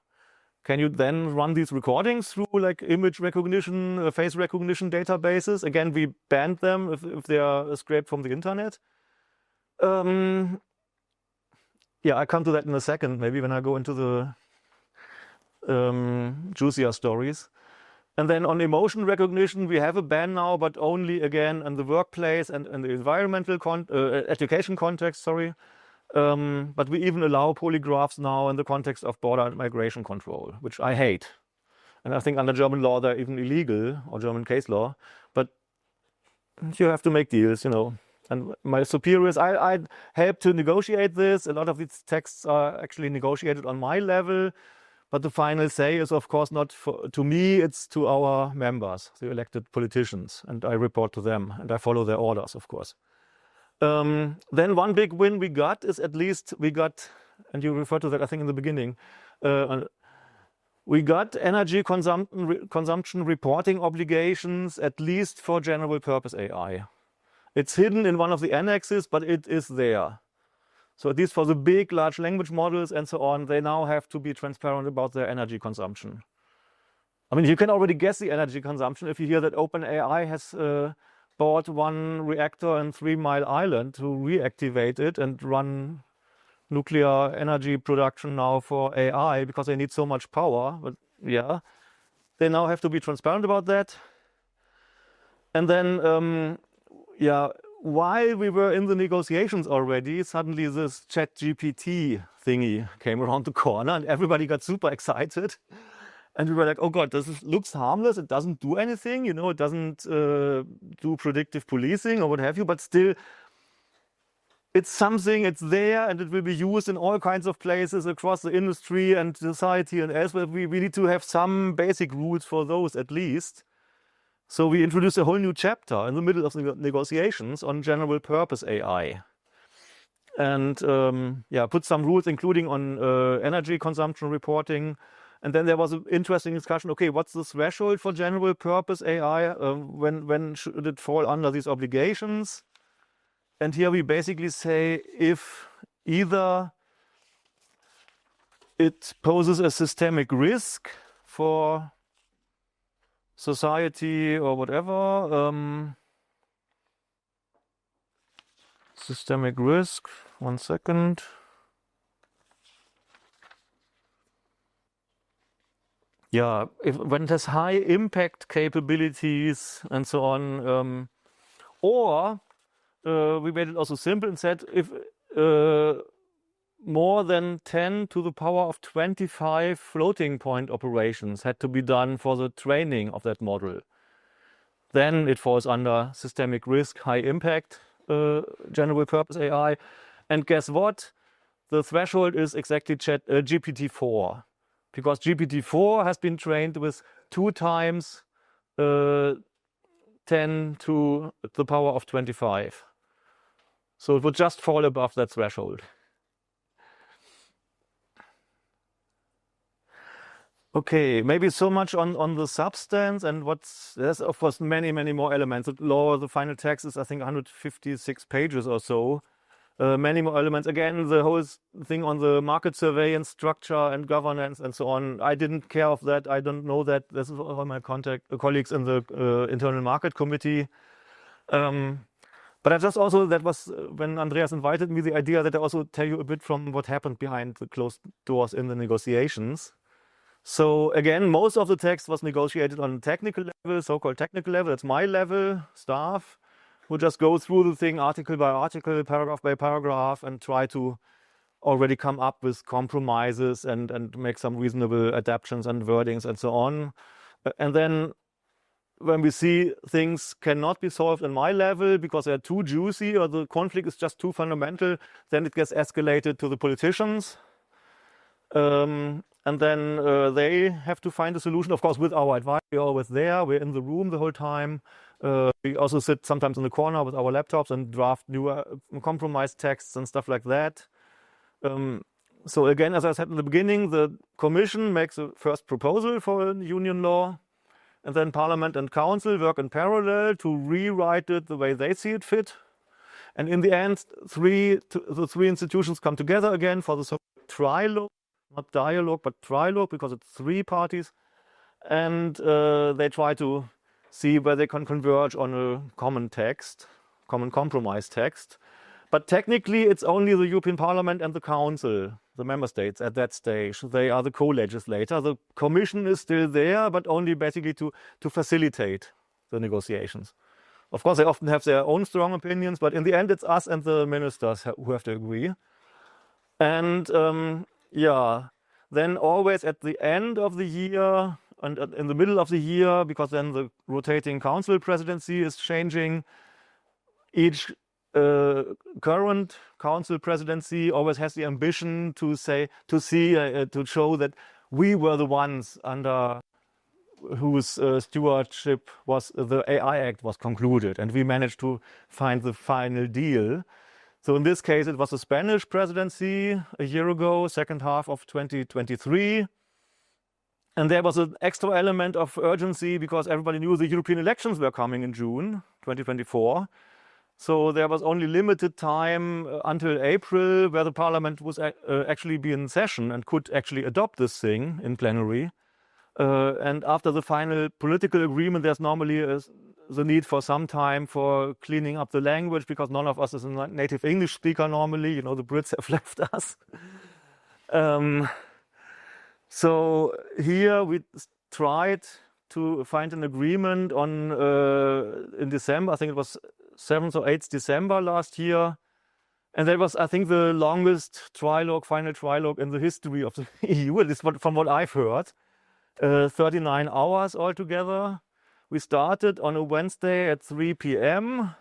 Can you then run these recordings through like image recognition, face recognition databases? Again, we banned them if they are scraped from the internet. Yeah, I come to that in a second, maybe when I go into the juicier stories. And then on emotion recognition, we have a ban now, but only again in the workplace and in the environmental education context, sorry. But we even allow polygraphs now in the context of border and migration control, which I hate. And I think under German law, they're even illegal, or German case law. But you have to make deals, you know. And my superiors, I helped to negotiate this. A lot of these texts are actually negotiated on my level. But the final say is, of course, not to me, it's to our members, the elected politicians. And I report to them, and I follow their orders, of course. Then one big win we got is at least we got, and you referred to that I think in the beginning, we got energy consumption reporting obligations at least for general purpose AI. It's hidden in one of the annexes, but it is there. So at least for the big large language models and so on, they now have to be transparent about their energy consumption. I mean, you can already guess the energy consumption if you hear that OpenAI has bought one reactor in 3 Mile Island to reactivate it and run nuclear energy production now for AI because they need so much power. But yeah, they now have to be transparent about that. And then, yeah, while we were in the negotiations already, suddenly this ChatGPT thingy came around the corner and everybody got super excited. And we were like, oh God, this looks harmless. It doesn't do anything, you know, it doesn't do predictive policing or what have you, but still it's something, it's there, and it will be used in all kinds of places across the industry and society and elsewhere. We need to have some basic rules for those at least. So we introduced a whole new chapter in the middle of the negotiations on general purpose AI. And yeah, put some rules, including on energy consumption reporting. And then there was an interesting discussion, okay, what's the threshold for general purpose AI? When should it fall under these obligations? And here we basically say if either it poses a systemic risk for society or whatever, systemic risk, 1 second. Yeah, when it has high impact capabilities and so on, or we made it also simple and said if more than 10 to the power of 25 floating point operations had to be done for the training of that model, then it falls under systemic risk, high impact, general purpose AI. And guess what? The threshold is exactly GPT-4. Because GPT-4 has been trained with 2 times 10 to the power of 25. So it would just fall above that threshold. Okay, maybe so much on the substance and there's of course many more elements. The law, the final text is I think 156 pages or so. many more elements. Again, the whole thing on the market surveillance structure and governance and so on. I didn't care of that. I don't know that. This is all my colleagues in the internal market committee. But I just also, that was when Andreas invited me, the idea that I also tell you a bit from what happened behind the closed doors in the negotiations. So again, most of the text was negotiated on technical level, so-called technical level. That's my level, staff, who just go through the thing article by article, paragraph by paragraph, and try to already come up with compromises and make some reasonable adaptations and wordings and so on. And then when we see things cannot be solved on my level because they're too juicy or the conflict is just too fundamental, then it gets escalated to the politicians. And then they have to find a solution, of course, with our advice. We're always there, we're in the room the whole time. We also sit sometimes in the corner with our laptops and draft new compromise texts and stuff like that. So again, as I said in the beginning, the Commission makes a first proposal for a union law. And then Parliament and Council work in parallel to rewrite it the way they see it fit. And in the end, the three institutions come together again for the so-called trilogue, not dialogue, but trilogue, because it's three parties. And they try to see where they can converge on a common text, common compromise text. But technically, it's only the European Parliament and the Council, the member states at that stage. They are the co-legislator. The Commission is still there, but only basically to facilitate the negotiations. Of course, they often have their own strong opinions, but in the end, it's us and the ministers who have to agree. And then always at the end of the year and in the middle of the year, because then the rotating council presidency is changing, each current council presidency always has the ambition to show that we were the ones under whose stewardship was the AI Act was concluded, and we managed to find the final deal. So in this case, it was the Spanish presidency a year ago, second half of 2023. And there was an extra element of urgency because everybody knew the European elections were coming in June 2024. So there was only limited time until April where the parliament was actually be in session and could actually adopt this thing in plenary. And after the final political agreement, there's normally the need for some time for cleaning up the language because none of us is a native English speaker normally. You know, the Brits have left us. So here we tried to find an agreement on in December. I think it was 7th or 8th December last year. And that was, I think, the longest final trilogue in the history of the EU, at least from what I've heard. 39 hours altogether. We started on a Wednesday at 3 p.m.,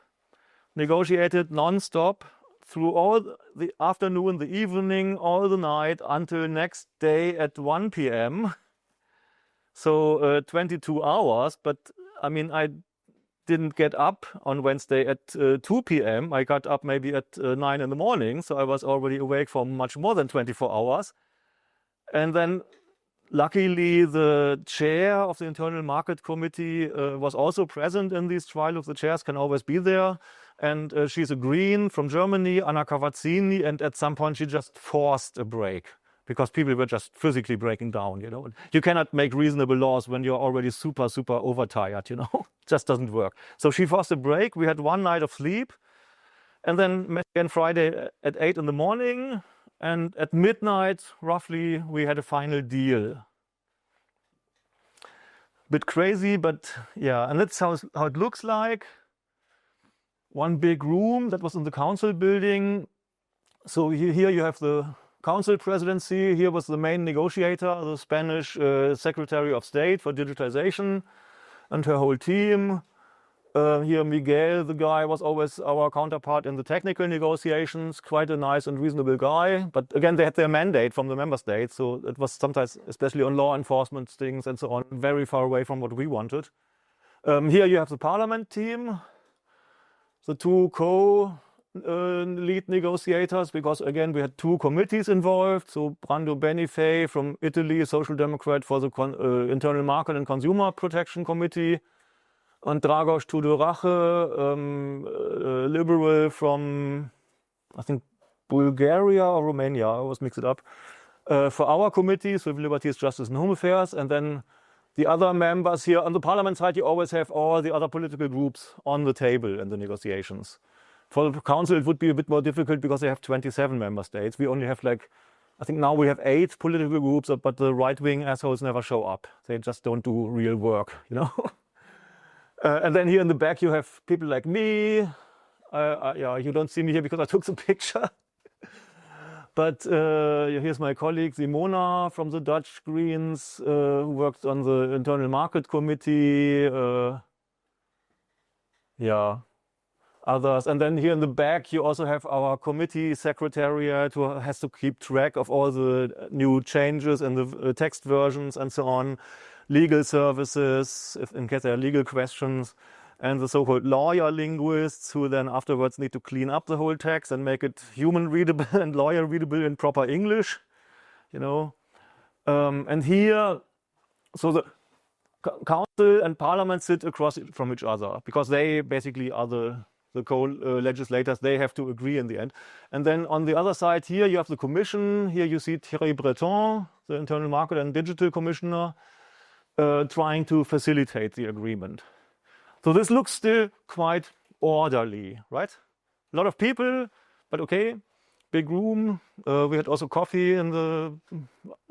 negotiated non-stop through all the afternoon, the evening, all the night until next day at 1 p.m. So 22 hours, but I mean, I didn't get up on Wednesday at 2 p.m. I got up maybe at 9 in the morning, so I was already awake for much more than 24 hours. And then luckily the chair of the Internal Market Committee was also present in these trilogues. The chairs can always be there. And she's a Green from Germany, Anna Cavazzini, and at some point she just forced a break because people were just physically breaking down, you know. You cannot make reasonable laws when you're already super overtired, you know. It just doesn't work. So she forced a break. We had one night of sleep and then met again Friday at 8 in the morning. And at midnight, roughly, we had a final deal. Bit crazy, but yeah, and that's how it looks like. One big room that was in the council building. So here you have the council presidency. Here was the main negotiator, the Spanish Secretary of State for Digitization and her whole team. Here Miguel, the guy, was always our counterpart in the technical negotiations, quite a nice and reasonable guy. But again, they had their mandate from the member states, so it was sometimes, especially on law enforcement things and so on, very far away from what we wanted. Here you have the parliament team, the two co-lead negotiators, because again, we had two committees involved. So Brando Benifei from Italy, Social Democrat for the Internal Market and Consumer Protection Committee, and Dragos Tudorache, liberal from I think Bulgaria or Romania, I always mix it up, for our committee, Civil Liberties, Justice and Home Affairs, and then the other members here. On the parliament side, you always have all the other political groups on the table in the negotiations. For the council, it would be a bit more difficult because they have 27 member states. We only have like, I think now we have 8 political groups, but the right-wing assholes never show up. They just don't do real work, you know? And then here in the back, you have people like me. Yeah, you don't see me here because I took the picture. But here's my colleague Simona from the Dutch Greens, who works on the Internal Market Committee. Yeah, others. And then here in the back, you also have our committee secretariat who has to keep track of all the new changes in the text versions and so on. Legal services, if in case there are legal questions. And the so-called lawyer linguists who then afterwards need to clean up the whole text and make it human readable and lawyer readable in proper English, you know. And here, so the council and parliament sit across from each other because they basically are the co-legislators. They have to agree in the end. And then on the other side here, you have the commission. Here you see Thierry Breton, the Internal Market and Digital Commissioner, trying to facilitate the agreement. So this looks still quite orderly, right? A lot of people, but okay, big room. We had also coffee in the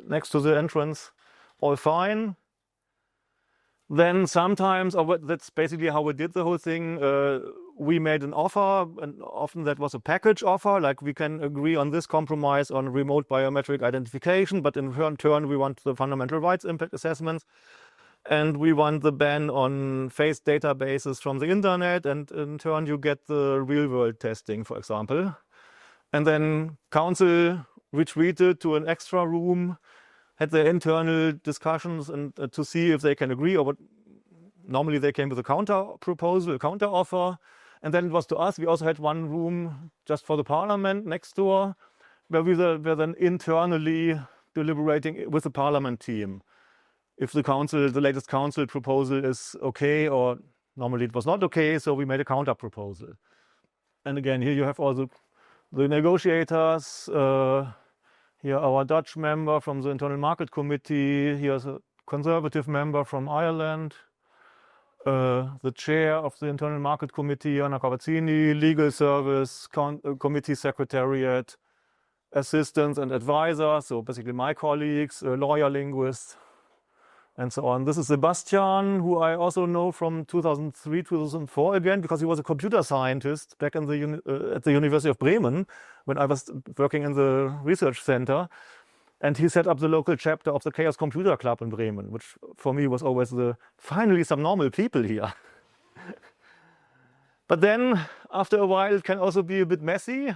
next to the entrance, all fine. Then sometimes, that's basically how we did the whole thing. We made an offer, and often that was a package offer, like we can agree on this compromise on remote biometric identification, but in turn we want the fundamental rights impact assessments. And we want the ban on face databases from the internet, and in turn you get the real-world testing, for example. And then council retreated to an extra room, had their internal discussions and to see if they can agree, or what. Normally they came with a counter proposal, a counter offer, and then it was to us. We also had one room just for the parliament next door, where we were then internally deliberating with the parliament team. If the council, the latest council proposal is okay, or normally it was not okay, so we made a counter proposal. And again, here you have all the negotiators. Here our Dutch member from the Internal Market Committee. Here's a conservative member from Ireland. The chair of the Internal Market Committee, Anna Cavazzini, legal service, committee secretariat, assistants and advisors, so basically my colleagues, lawyer linguists, and so on. This is Sebastian, who I also know from 2003, 2004 again, because he was a computer scientist back in at the University of Bremen when I was working in the research center. And he set up the local chapter of the Chaos Computer Club in Bremen, which for me was always finally some normal people here. But then, after a while, it can also be a bit messy.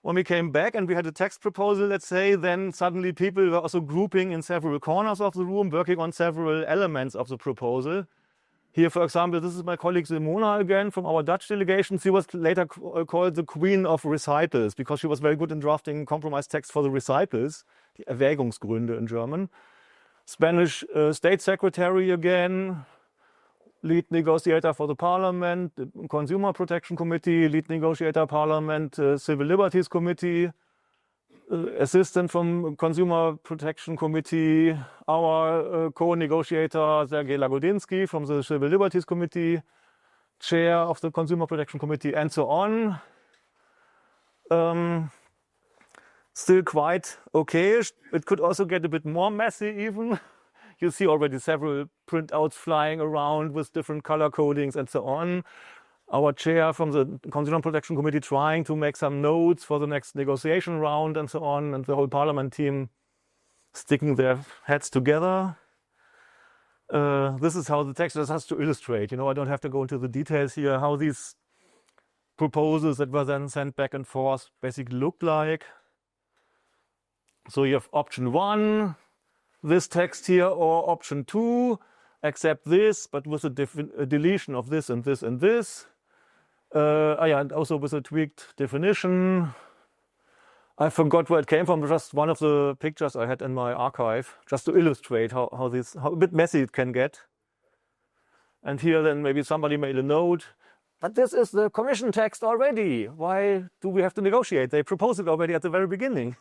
When we came back and we had a text proposal, let's say, then suddenly people were also grouping in several corners of the room, working on several elements of the proposal. Here, for example, this is my colleague Simona again from our Dutch delegation. She was later called the Queen of Recitals because she was very good in drafting compromise text for the recitals, die Erwägungsgründe in German. Spanish State Secretary again, lead negotiator for the Parliament, the Consumer Protection Committee, lead negotiator Parliament, Civil Liberties Committee, assistant from Consumer Protection Committee, our co-negotiator Sergei Lagodinsky from the Civil Liberties Committee, chair of the Consumer Protection Committee, and so on. Still quite okay. It could also get a bit more messy even. You see already several printouts flying around with different color codings and so on. Our chair from the Consumer Protection Committee trying to make some notes for the next negotiation round and so on, and the whole parliament team sticking their heads together. This is how the text just has to illustrate. You know, I don't have to go into the details here, how these proposals that were then sent back and forth basically looked like. So you have option 1, this text here, or option 2, accept this, but with a deletion of this and this and this. Yeah, and also with a tweaked definition. I forgot where it came from, just one of the pictures I had in my archive, just to illustrate how a bit messy it can get. And here then maybe somebody made a note. but this is the Commission text already. Why do we have to negotiate? They proposed it already at the very beginning.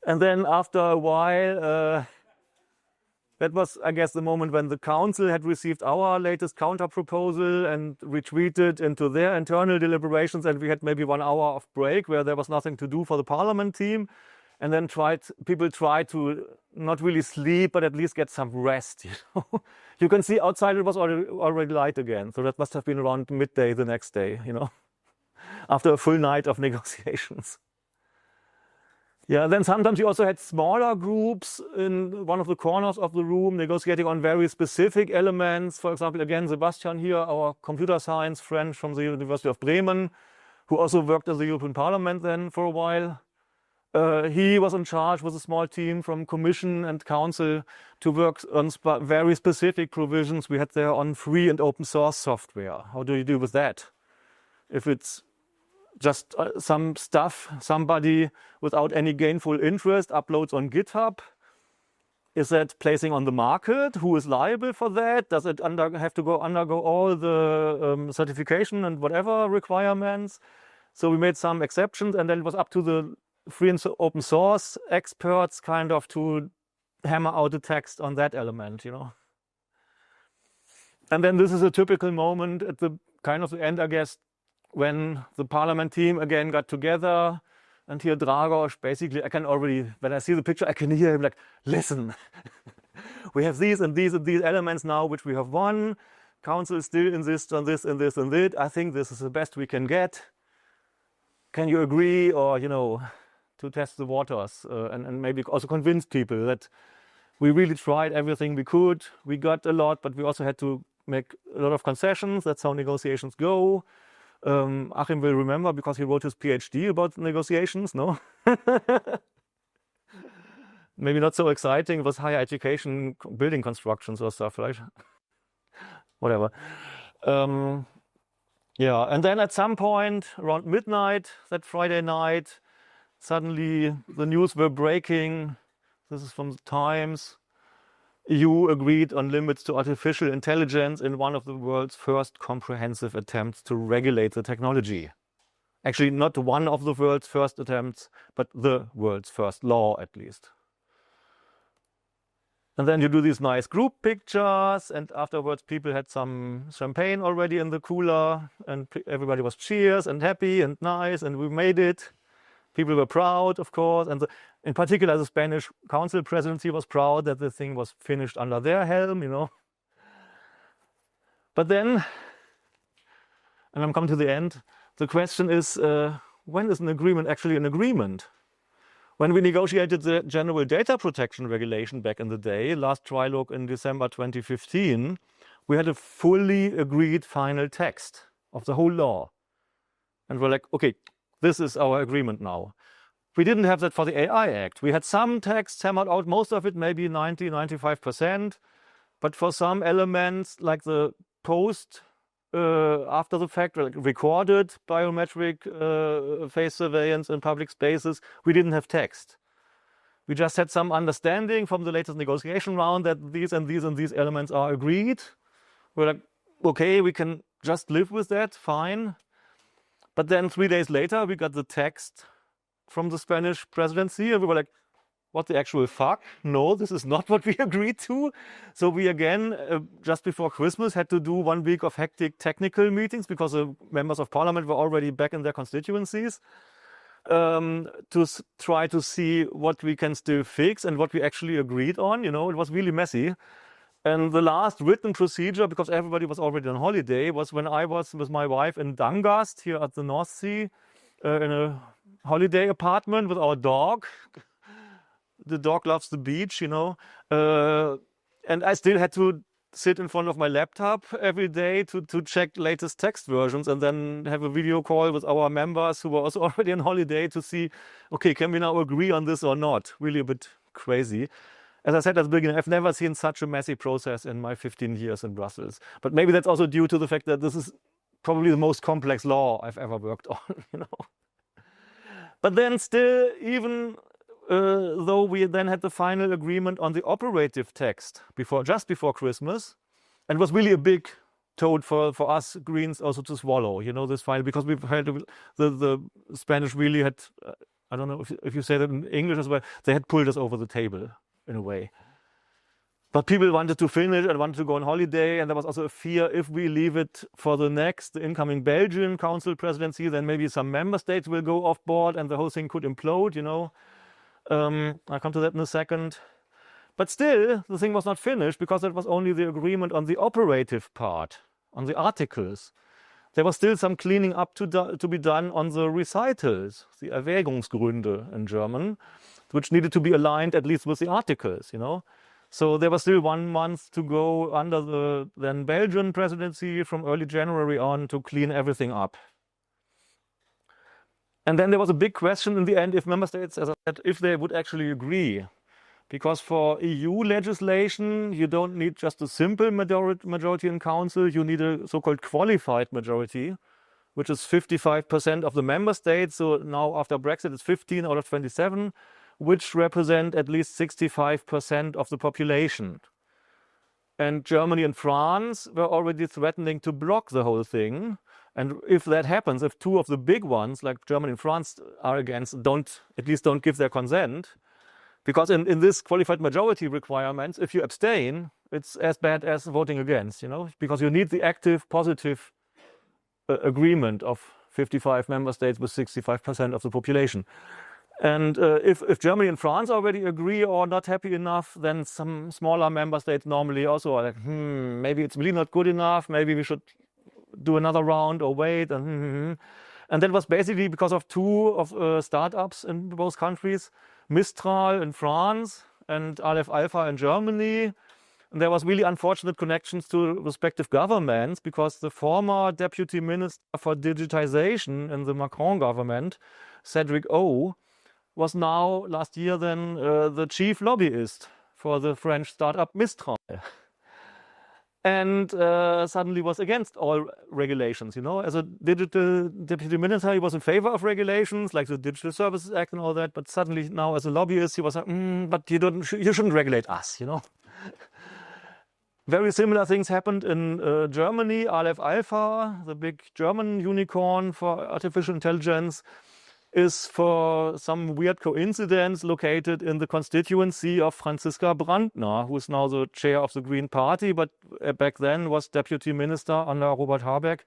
And then after a while, that was, I guess, the moment when the Council had received our latest counter proposal and retreated into their internal deliberations, and we had maybe 1 hour of break where there was nothing to do for the Parliament team. And then people tried to not really sleep, but at least get some rest. You can see outside it was already light again. So that must have been around midday the next day, after a full night of negotiations. Yeah, then sometimes you also had smaller groups in one of the corners of the room negotiating on very specific elements. For example, again, Sebastian here, our computer science friend from the University of Bremen, who also worked at the European Parliament then for a while. He was in charge with a small team from Commission and Council to work on very specific provisions we had there on free and open source software. How do you deal with that? If it's just some stuff somebody without any gainful interest uploads on GitHub, is that placing on the market? Who is liable for that? Does it have to undergo all the certification and whatever requirements? So we made some exceptions, and then it was up to the free and open source experts kind of to hammer out the text on that element, And then this is a typical moment at the kind of the end, I guess, when the Parliament team again got together, and here Dragos basically, I can already, when I see the picture, I can hear him like, listen, we have these and these and these elements now which we have won. Council still insists on this and this and that. I think this is the best we can get. Can you agree, or to test the waters and maybe also convince people that we really tried everything we could. We got a lot, but we also had to make a lot of concessions. That's how negotiations go. Achim will remember because he wrote his PhD about negotiations, no? Maybe not so exciting. It was higher education, building constructions or stuff, right? Whatever. Yeah, and then at some point around midnight that Friday night, suddenly the news were breaking. This is from the Times. EU agreed on limits to artificial intelligence in one of the world's first comprehensive attempts to regulate the technology. Actually, not one of the world's first attempts, but the world's first law, at least. And then you do these nice group pictures, and afterwards people had some champagne already in the cooler, and everybody was cheers and happy and nice, and we made it. People were proud, of course, and in particular the Spanish Council presidency was proud that the thing was finished under their helm, But then, and I'm coming to the end, the question is, when is an agreement actually an agreement? When we negotiated the General Data Protection Regulation back in the day, last trilogue in December 2015, we had a fully agreed final text of the whole law. And we're like, okay, this is our agreement now. We didn't have that for the AI Act. We had some text hammered out, most of it maybe 90–95%, but for some elements like the post after the fact, like recorded biometric face surveillance in public spaces, we didn't have text. We just had some understanding from the latest negotiation round that these and these and these elements are agreed. We're like, okay, we can just live with that, fine. But then 3 days later, we got the text from the Spanish presidency, and we were like, what the actual fuck? No, this is not what we agreed to. So we again, just before Christmas, had to do 1 week of hectic technical meetings because the members of parliament were already back in their constituencies to try to see what we can still fix and what we actually agreed on. It was really messy. And the last written procedure, because everybody was already on holiday, was when I was with my wife in Dangast here at the North Sea in a holiday apartment with our dog. The dog loves the beach, and I still had to sit in front of my laptop every day to check latest text versions and then have a video call with our members who were also already on holiday to see, okay, can we now agree on this or not? Really a bit crazy. As I said at the beginning, I've never seen such a messy process in my 15 years in Brussels. But maybe that's also due to the fact that this is probably the most complex law I've ever worked on, But then still, even though we then had the final agreement on the operative text just before Christmas, and it was really a big told for us Greens also to swallow, this file, because we've had the Spanish really had, I don't know if you say that in English as well, they had pulled us over the table in a way. But people wanted to finish and wanted to go on holiday, and there was also a fear if we leave it for the incoming Belgian Council presidency, then maybe some member states will go off board and the whole thing could implode, I'll come to that in a second. But still, the thing was not finished because that was only the agreement on the operative part, on the articles. There was still some cleaning up to be done on the recitals, the Erwägungsgründe in German, which needed to be aligned at least with the articles, So there was still 1 month to go under the then Belgian presidency from early January on to clean everything up. And then there was a big question in the end if member states, as I said, if they would actually agree. Because for EU legislation, you don't need just a simple majority in council, you need a so-called qualified majority, which is 55% of the member states. So now after Brexit, it's 15 out of 27. Which represent at least 65% of the population. And Germany and France were already threatening to block the whole thing. And if that happens, if 2 of the big ones, like Germany and France, are against, at least don't give their consent, because in this qualified majority requirements, if you abstain, it's as bad as voting against, because you need the active, positive agreement of 55 member states with 65% of the population. And if Germany and France already agree or not happy enough, then some smaller member states normally also are like, maybe it's really not good enough, maybe we should do another round or wait. And that was basically because of 2 of startups in both countries, Mistral in France and Aleph Alpha in Germany. And there was really unfortunate connections to respective governments because the former deputy minister for digitization in the Macron government, Cedric O, was now last year then the chief lobbyist for the French startup Mistral. And suddenly was against all regulations, As a digital deputy minister, he was in favor of regulations like the Digital Services Act and all that. But suddenly now as a lobbyist, he was like, but you shouldn't regulate us, Very similar things happened in Germany. Aleph Alpha, the big German unicorn for artificial intelligence, is for some weird coincidence located in the constituency of Franziska Brandner, who is now the chair of the Green Party, but back then was deputy minister under Robert Habeck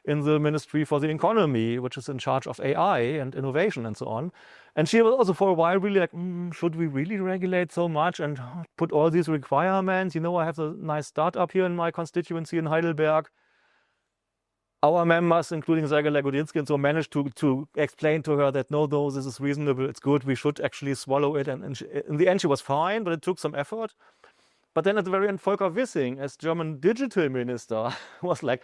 in the Ministry for the Economy, which is in charge of AI and innovation and so on. And she was also for a while really like, should we really regulate so much and put all these requirements? I have a nice startup here in my constituency in Heidelberg. Our members, including Sergej Lagodinsky, and so managed to explain to her that no, this is reasonable, it's good, we should actually swallow it. And in the end, she was fine, but it took some effort. But then at the very end, Volker Wissing, as German digital minister, was like,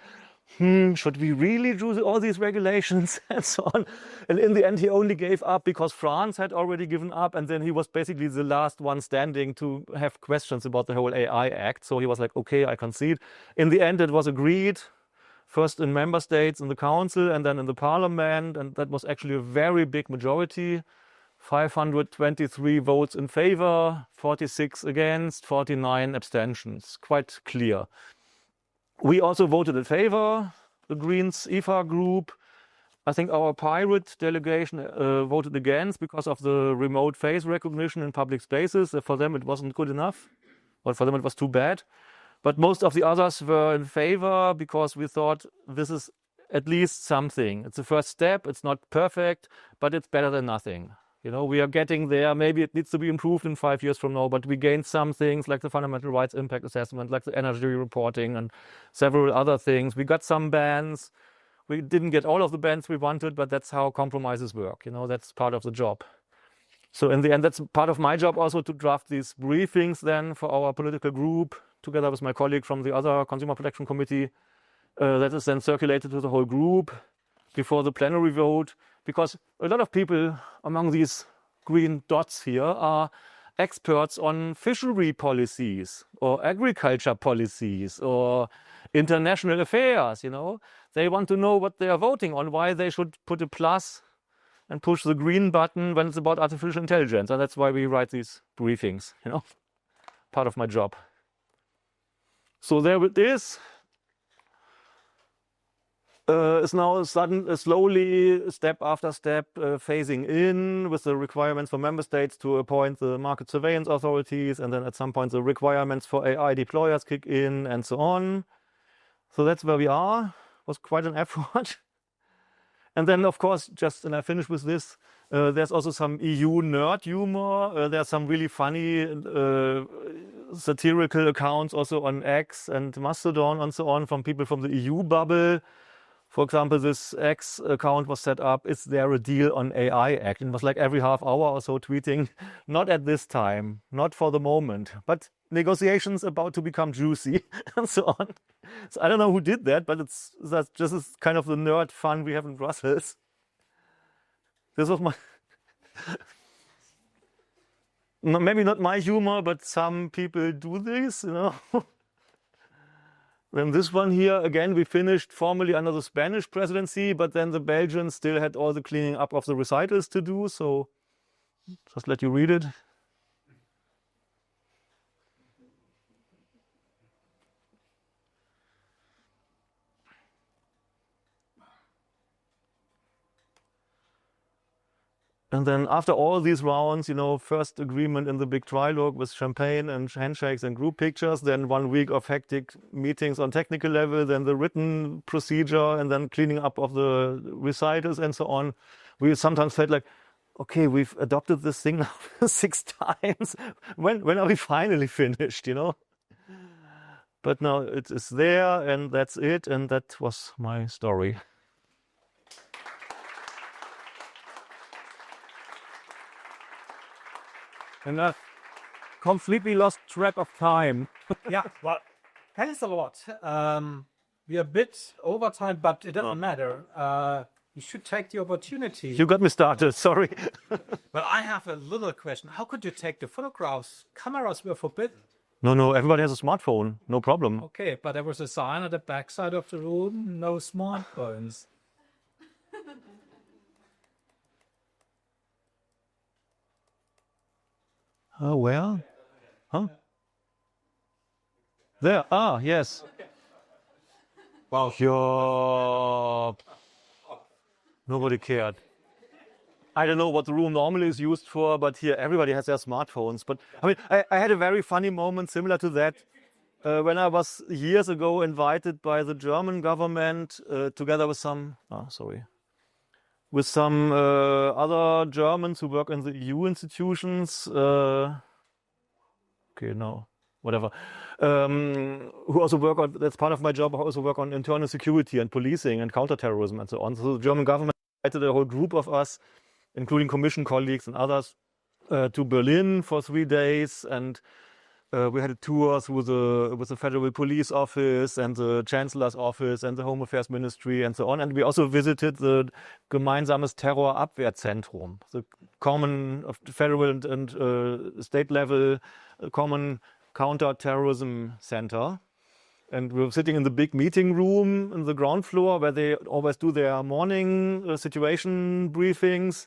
should we really do all these regulations and so on? And in the end, he only gave up because France had already given up. And then he was basically the last one standing to have questions about the whole AI Act. So he was like, okay, I concede. In the end, it was agreed. First in member states, in the council, and then in the parliament. And that was actually a very big majority. 523 votes in favor, 46 against, 49 abstentions. Quite clear. We also voted in favor, the Greens EFA group. I think our pirate delegation voted against because of the remote face recognition in public spaces. For them it wasn't good enough, or for them it was too bad. But most of the others were in favor because we thought this is at least something. It's a first step, it's not perfect, but it's better than nothing. We are getting there. Maybe it needs to be improved in 5 years from now, but we gained some things like the fundamental rights impact assessment, like the energy reporting and several other things. We got some bans. We didn't get all of the bans we wanted, but that's how compromises work. That's part of the job. So in the end, that's part of my job also to draft these briefings then for our political group, together with my colleague from the other Consumer Protection Committee. That is then circulated to the whole group before the plenary vote, because a lot of people among these green dots here are experts on fishery policies or agriculture policies or international affairs, They want to know what they are voting on, why they should put a plus and push the green button when it's about artificial intelligence. And that's why we write these briefings, Part of my job. So there it is. is now slowly, step after step, phasing in with the requirements for member states to appoint the market surveillance authorities, and then at some point the requirements for AI deployers kick in, and so on. So that's where we are. It was quite an effort. And then, of course, and I finish with this, there's also some EU nerd humor. There's some really funny satirical accounts also on X and Mastodon and so on from people from the EU bubble. For example, this X account was set up, is there a deal on AI Act? And it was like every half hour or so tweeting, not at this time, not for the moment, but negotiations about to become juicy and so on. So I don't know who did that, but that's just kind of the nerd fun we have in Brussels. This was my, maybe not my humor, but some people do this, you know. Then this one here, again, we finished formally under the Spanish presidency, but then the Belgians still had all the cleaning up of the recitals to do, so just let you read it. And then after all these rounds, you know, first agreement in the big trilogue with champagne and handshakes and group pictures, then 1 week of hectic meetings on technical level, then the written procedure, and then cleaning up of the recitals and so on. We sometimes felt like, okay, we've adopted this thing now 6 times. When are we finally finished, you know? But now it is there, and that's it, and that was my story. And I've completely lost track of time. Yeah, well, thanks a lot. We are a bit over time, but it doesn't matter. You should take the opportunity. You got me started, sorry. Well, I have a little question. How could you take the photographs? Cameras were forbidden. No, everybody has a smartphone, no problem. Okay, but there was a sign at the back side of the room, no smartphones. Oh, where? Huh? There, yes. Wow. Yeah. Nobody cared. I don't know what the room normally is used for, but here everybody has their smartphones. But I mean, I had a very funny moment similar to that when I was years ago invited by the German government together with some, with some other Germans who work in the EU institutions. Okay, no, whatever. Who also work on, that's part of my job, I also work on internal security and policing and counterterrorism and so on. So the German government invited a whole group of us, including commission colleagues and others, to Berlin for 3 days. And we had a tour through the Federal Police Office and the Chancellor's Office and the Home Affairs Ministry and so on. And we also visited the Gemeinsames Terrorabwehrzentrum, the common federal and state level common counter-terrorism center. And we were sitting in the big meeting room in the ground floor where they always do their morning situation briefings.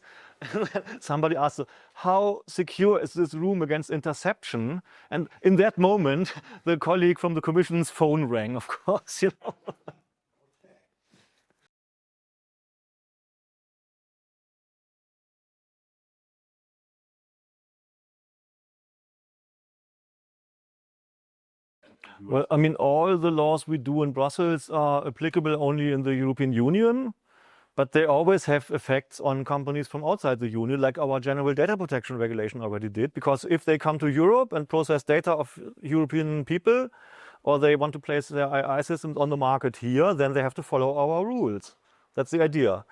Somebody asked, how secure is this room against interception? And in that moment, the colleague from the Commission's phone rang, of course, you know. Well, I mean, all the laws we do in Brussels are applicable only in the European Union, but they always have effects on companies from outside the Union, like our General Data Protection Regulation already did. Because if they come to Europe and process data of European people, or they want to place their AI systems on the market here, then they have to follow our rules. That's the idea.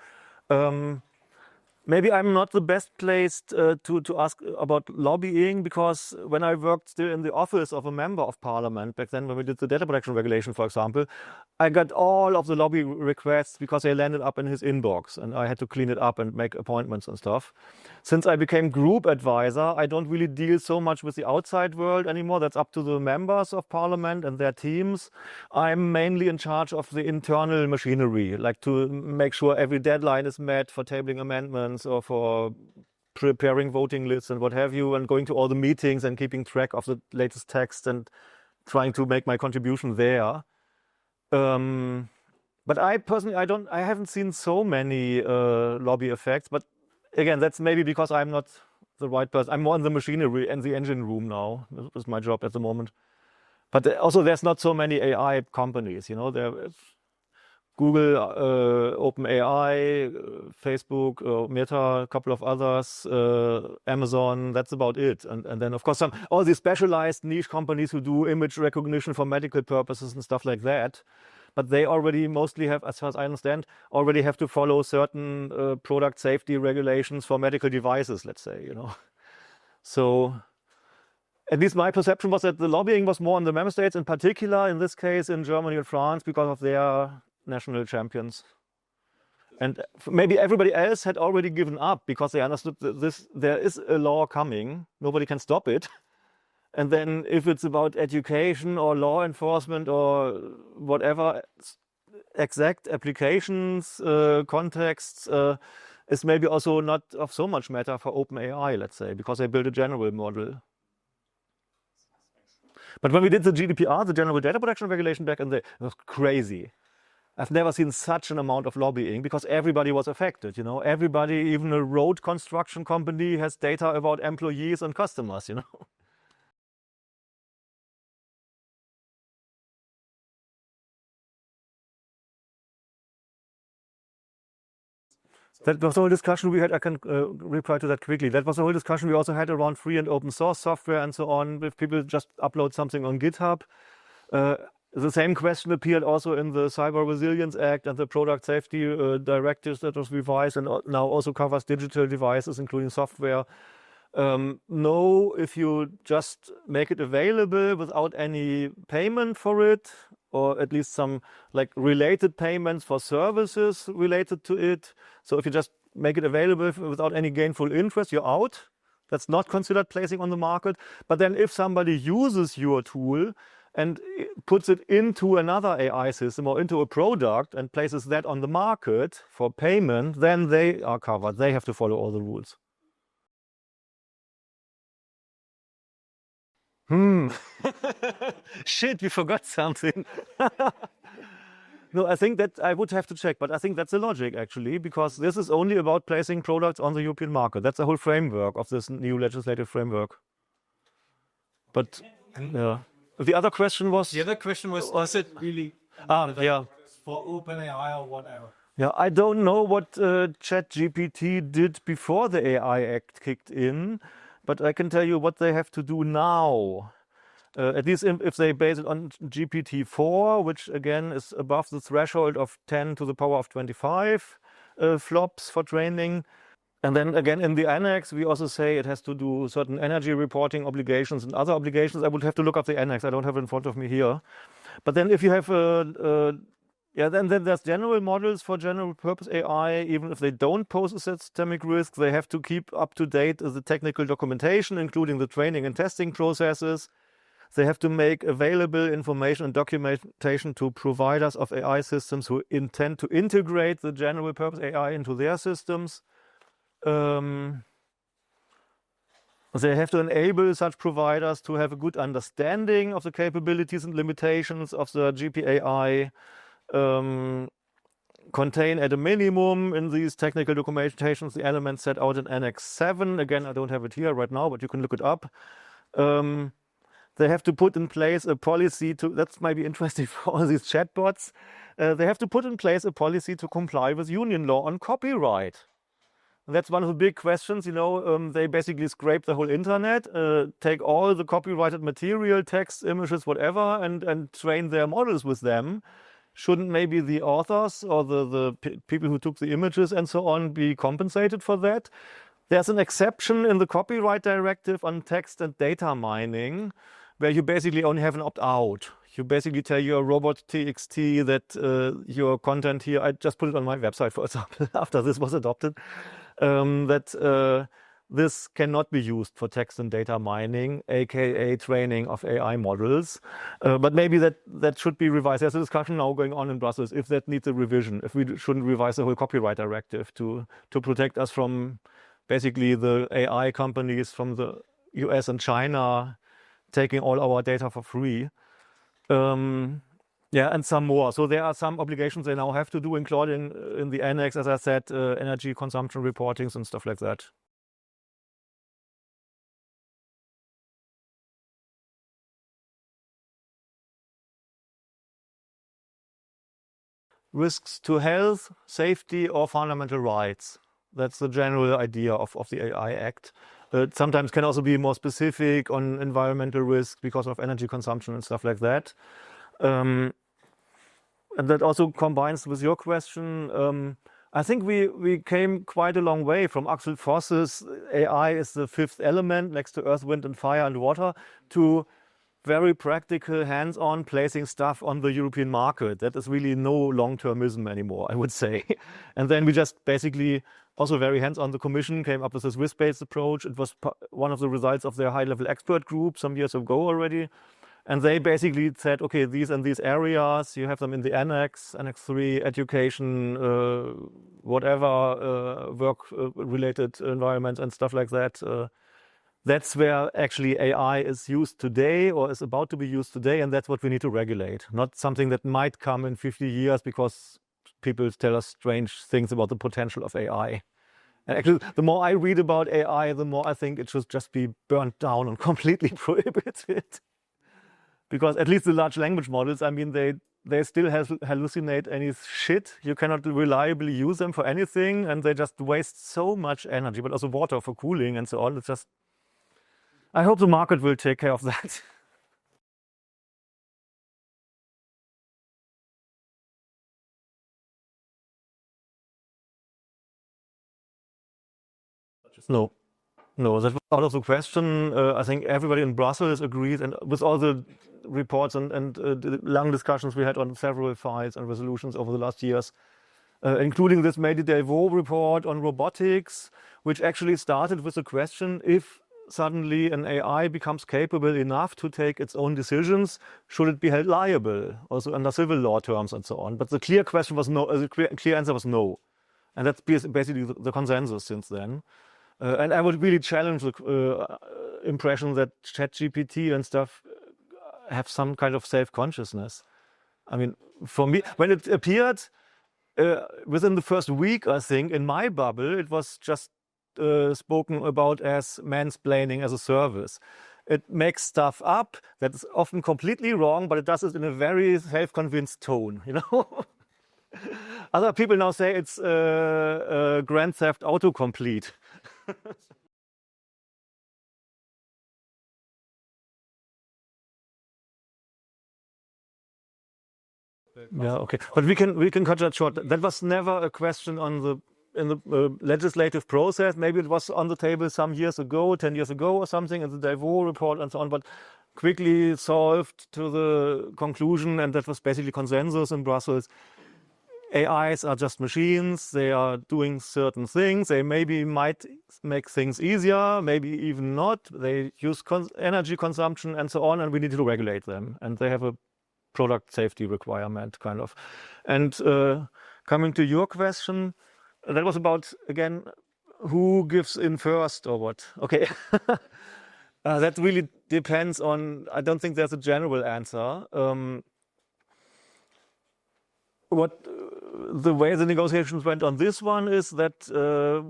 Maybe I'm not the best placed to ask about lobbying, because when I worked still in the office of a member of parliament, back then when we did the data protection regulation, for example, I got all of the lobby requests because they landed up in his inbox and I had to clean it up and make appointments and stuff. Since I became group advisor, I don't really deal so much with the outside world anymore. That's up to the members of parliament and their teams. I'm mainly in charge of the internal machinery, like to make sure every deadline is met for tabling amendments or for preparing voting lists and what have you, and going to all the meetings and keeping track of the latest text and trying to make my contribution there. But I personally, I haven't seen so many lobby effects. But again, that's maybe because I'm not the right person. I'm more in the machinery and the engine room now. This is my job at the moment. But also, there's not so many AI companies. You know, there's Google, OpenAI, Facebook, Meta, a couple of others, Amazon. That's about it. And then, of course, all these specialized niche companies who do image recognition for medical purposes and stuff like that. But they already mostly have, as far as I understand, already have to follow certain product safety regulations for medical devices, let's say, you know. So at least my perception was that the lobbying was more in the member states, in particular, in this case, in Germany and France, because of their national champions. And maybe everybody else had already given up because they understood that there is a law coming, nobody can stop it. And then if it's about education or law enforcement or whatever, exact applications, contexts, is maybe also not of so much matter for OpenAI, let's say, because they build a general model. But when we did the GDPR, the General Data Protection Regulation back in the day, it was crazy. I've never seen such an amount of lobbying because everybody was affected, you know. Everybody, even a road construction company, has data about employees and customers, you know. That was the whole discussion we had. I can reply to that quickly. That was the whole discussion we also had around free and open source software and so on. If people just upload something on GitHub. The same question appeared also in the Cyber Resilience Act and the Product Safety Directives that was revised and now also covers digital devices, including software. No, if you just make it available without any payment for it, or at least some like related payments for services related to it. So if you just make it available without any gainful interest, you're out. That's not considered placing on the market. But then if somebody uses your tool and puts it into another AI system or into a product and places that on the market for payment, then they are covered. They have to follow all the rules. Shit, we forgot something. No, I think that I would have to check, but I think that's the logic actually, because this is only about placing products on the European market. That's the whole framework of this new legislative framework. But yeah. The other question was it really yeah. for OpenAI or whatever? Yeah, I don't know what ChatGPT did before the AI Act kicked in, but I can tell you what they have to do now. At least if they base it on GPT-4, which again is above the threshold of 10 to the power of 25 flops for training. And then again, in the annex, we also say it has to do certain energy reporting obligations and other obligations. I would have to look up the annex. I don't have it in front of me here. But then if you have then there's general models for general purpose AI. Even if they don't pose a systemic risk, they have to keep up to date the technical documentation, including the training and testing processes. They have to make available information and documentation to providers of AI systems who intend to integrate the general purpose AI into their systems. They have to enable such providers to have a good understanding of the capabilities and limitations of the GPAI, contain at a minimum in these technical documentations the elements set out in Annex 7. Again, I don't have it here right now, but you can look it up. They have to put in place a policy to, that might be interesting for all these chatbots. They have to put in place a policy to comply with union law on copyright. And that's one of the big questions, you know. They basically scrape the whole internet, take all the copyrighted material, text, images, whatever, and train their models with them. Shouldn't maybe the authors or the people who took the images and so on be compensated for that? There's an exception in the copyright directive on text and data mining, where you basically only have an opt-out. You basically tell your robot.txt that your content here, I just put it on my website, for example, after this was adopted, that this cannot be used for text and data mining, aka training of AI models. But maybe that should be revised. There's a discussion now going on in Brussels if that needs a revision, if we shouldn't revise the whole copyright directive to protect us from basically the AI companies from the US and China taking all our data for free. Yeah, and some more. So there are some obligations they now have to do, including in the annex, as I said, energy consumption reportings and stuff like that. Risks to health, safety, or fundamental rights. That's the general idea of the AI Act. It sometimes can also be more specific on environmental risk because of energy consumption and stuff like that. And that also combines with your question. I think we came quite a long way from Axel Voss's AI is the fifth element next to earth, wind, and fire and water to very practical, hands-on placing stuff on the European market. That is really no long-termism anymore, I would say. And then we just basically, also very hands-on, the Commission came up with this risk-based approach. It was one of the results of their high-level expert group some years ago already. And they basically said, okay, these and these areas, you have them in the Annex 3, education, whatever, work-related environments and stuff like that. That's where actually AI is used today or is about to be used today, and that's what we need to regulate. Not something that might come in 50 years because people tell us strange things about the potential of AI. And actually, the more I read about AI, the more I think it should just be burnt down and completely prohibited. Because at least the large language models, I mean, they still hallucinate any shit. You cannot reliably use them for anything, and they just waste so much energy, but also water for cooling and so on. It's just, I hope the market will take care of that. No, that was out of the question. I think everybody in Brussels agrees, and with all the reports and the long discussions we had on several files and resolutions over the last years, including this Mehdi Delvaux report on robotics, which actually started with the question, if suddenly an AI becomes capable enough to take its own decisions, should it be held liable, also under civil law terms and so on? But the clear question was no, the clear answer was no. And that's basically the consensus since then. And I would really challenge the impression that ChatGPT and stuff have some kind of self-consciousness. I mean, for me, when it appeared within the first week, I think, in my bubble, it was just spoken about as mansplaining as a service. It makes stuff up that's often completely wrong, but it does it in a very self-convinced tone, you know? Other people now say it's Grand Theft autocomplete. Yeah, okay, but we can cut that short. That was never a question in the legislative process. Maybe it was on the table some years ago, 10 years ago or something, in the Delvaux report and so on, but quickly solved to the conclusion, and that was basically consensus in Brussels. AIs are just machines. They are doing certain things. They maybe might make things easier, maybe even not. They use energy consumption and so on, and we need to regulate them. And they have a product safety requirement, kind of. And coming to your question, that was about, again, who gives in first or what? Okay. That really depends on, I don't think there's a general answer. The way the negotiations went on this one is that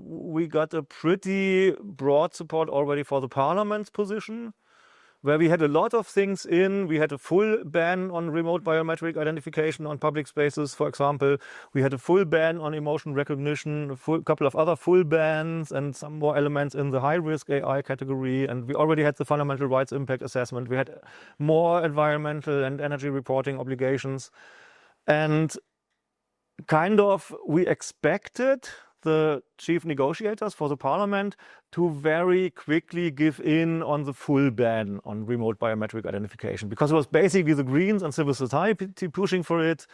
we got a pretty broad support already for the Parliament's position, where we had a lot of things in. We had a full ban on remote biometric identification on public spaces, for example. We had a full ban on emotion recognition, a couple of other full bans, and some more elements in the high-risk AI category. And we already had the fundamental rights impact assessment. We had more environmental and energy reporting obligations. And kind of we expected the chief negotiators for the Parliament to very quickly give in on the full ban on remote biometric identification, because it was basically the Greens and civil society pushing for it.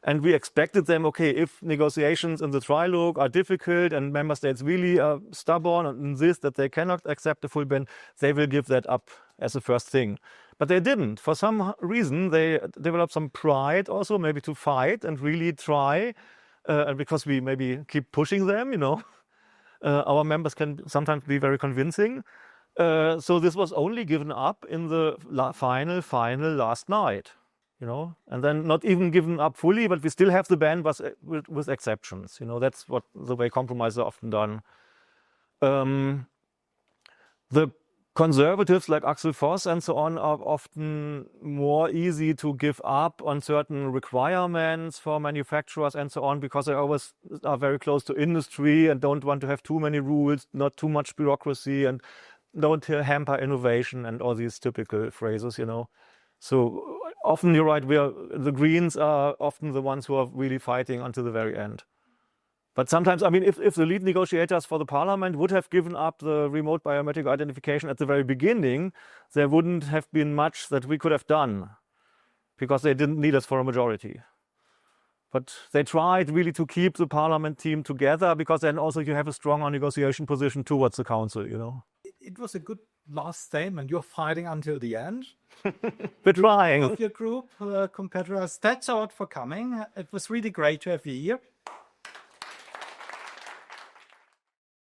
And we expected them, okay, if negotiations in the trilogue are difficult and member states really are stubborn and insist that they cannot accept the full ban, they will give that up as the first thing. But they didn't. For some reason, they developed some pride also, maybe to fight and really try. And because we maybe keep pushing them, you know, our members can sometimes be very convincing. So this was only given up in the final last night. and then not even given up fully, but we still have the ban, but with exceptions. That's what the way compromises are often done. The conservatives like Axel Voss and so on are often more easy to give up on certain requirements for manufacturers and so on, because they always are very close to industry and don't want to have too many rules, not too much bureaucracy, and don't hamper innovation and all these typical phrases, So often you're right, the Greens are often the ones who are really fighting until the very end. But sometimes, if the lead negotiators for the parliament would have given up the remote biometric identification at the very beginning, there wouldn't have been much that we could have done, because they didn't need us for a majority. But they tried really to keep the parliament team together, because then also you have a stronger negotiation position towards the council, It was a good last statement. You're fighting until the end. We're trying. Of your group competitors. Thanks a lot for coming. It was really great to have you here.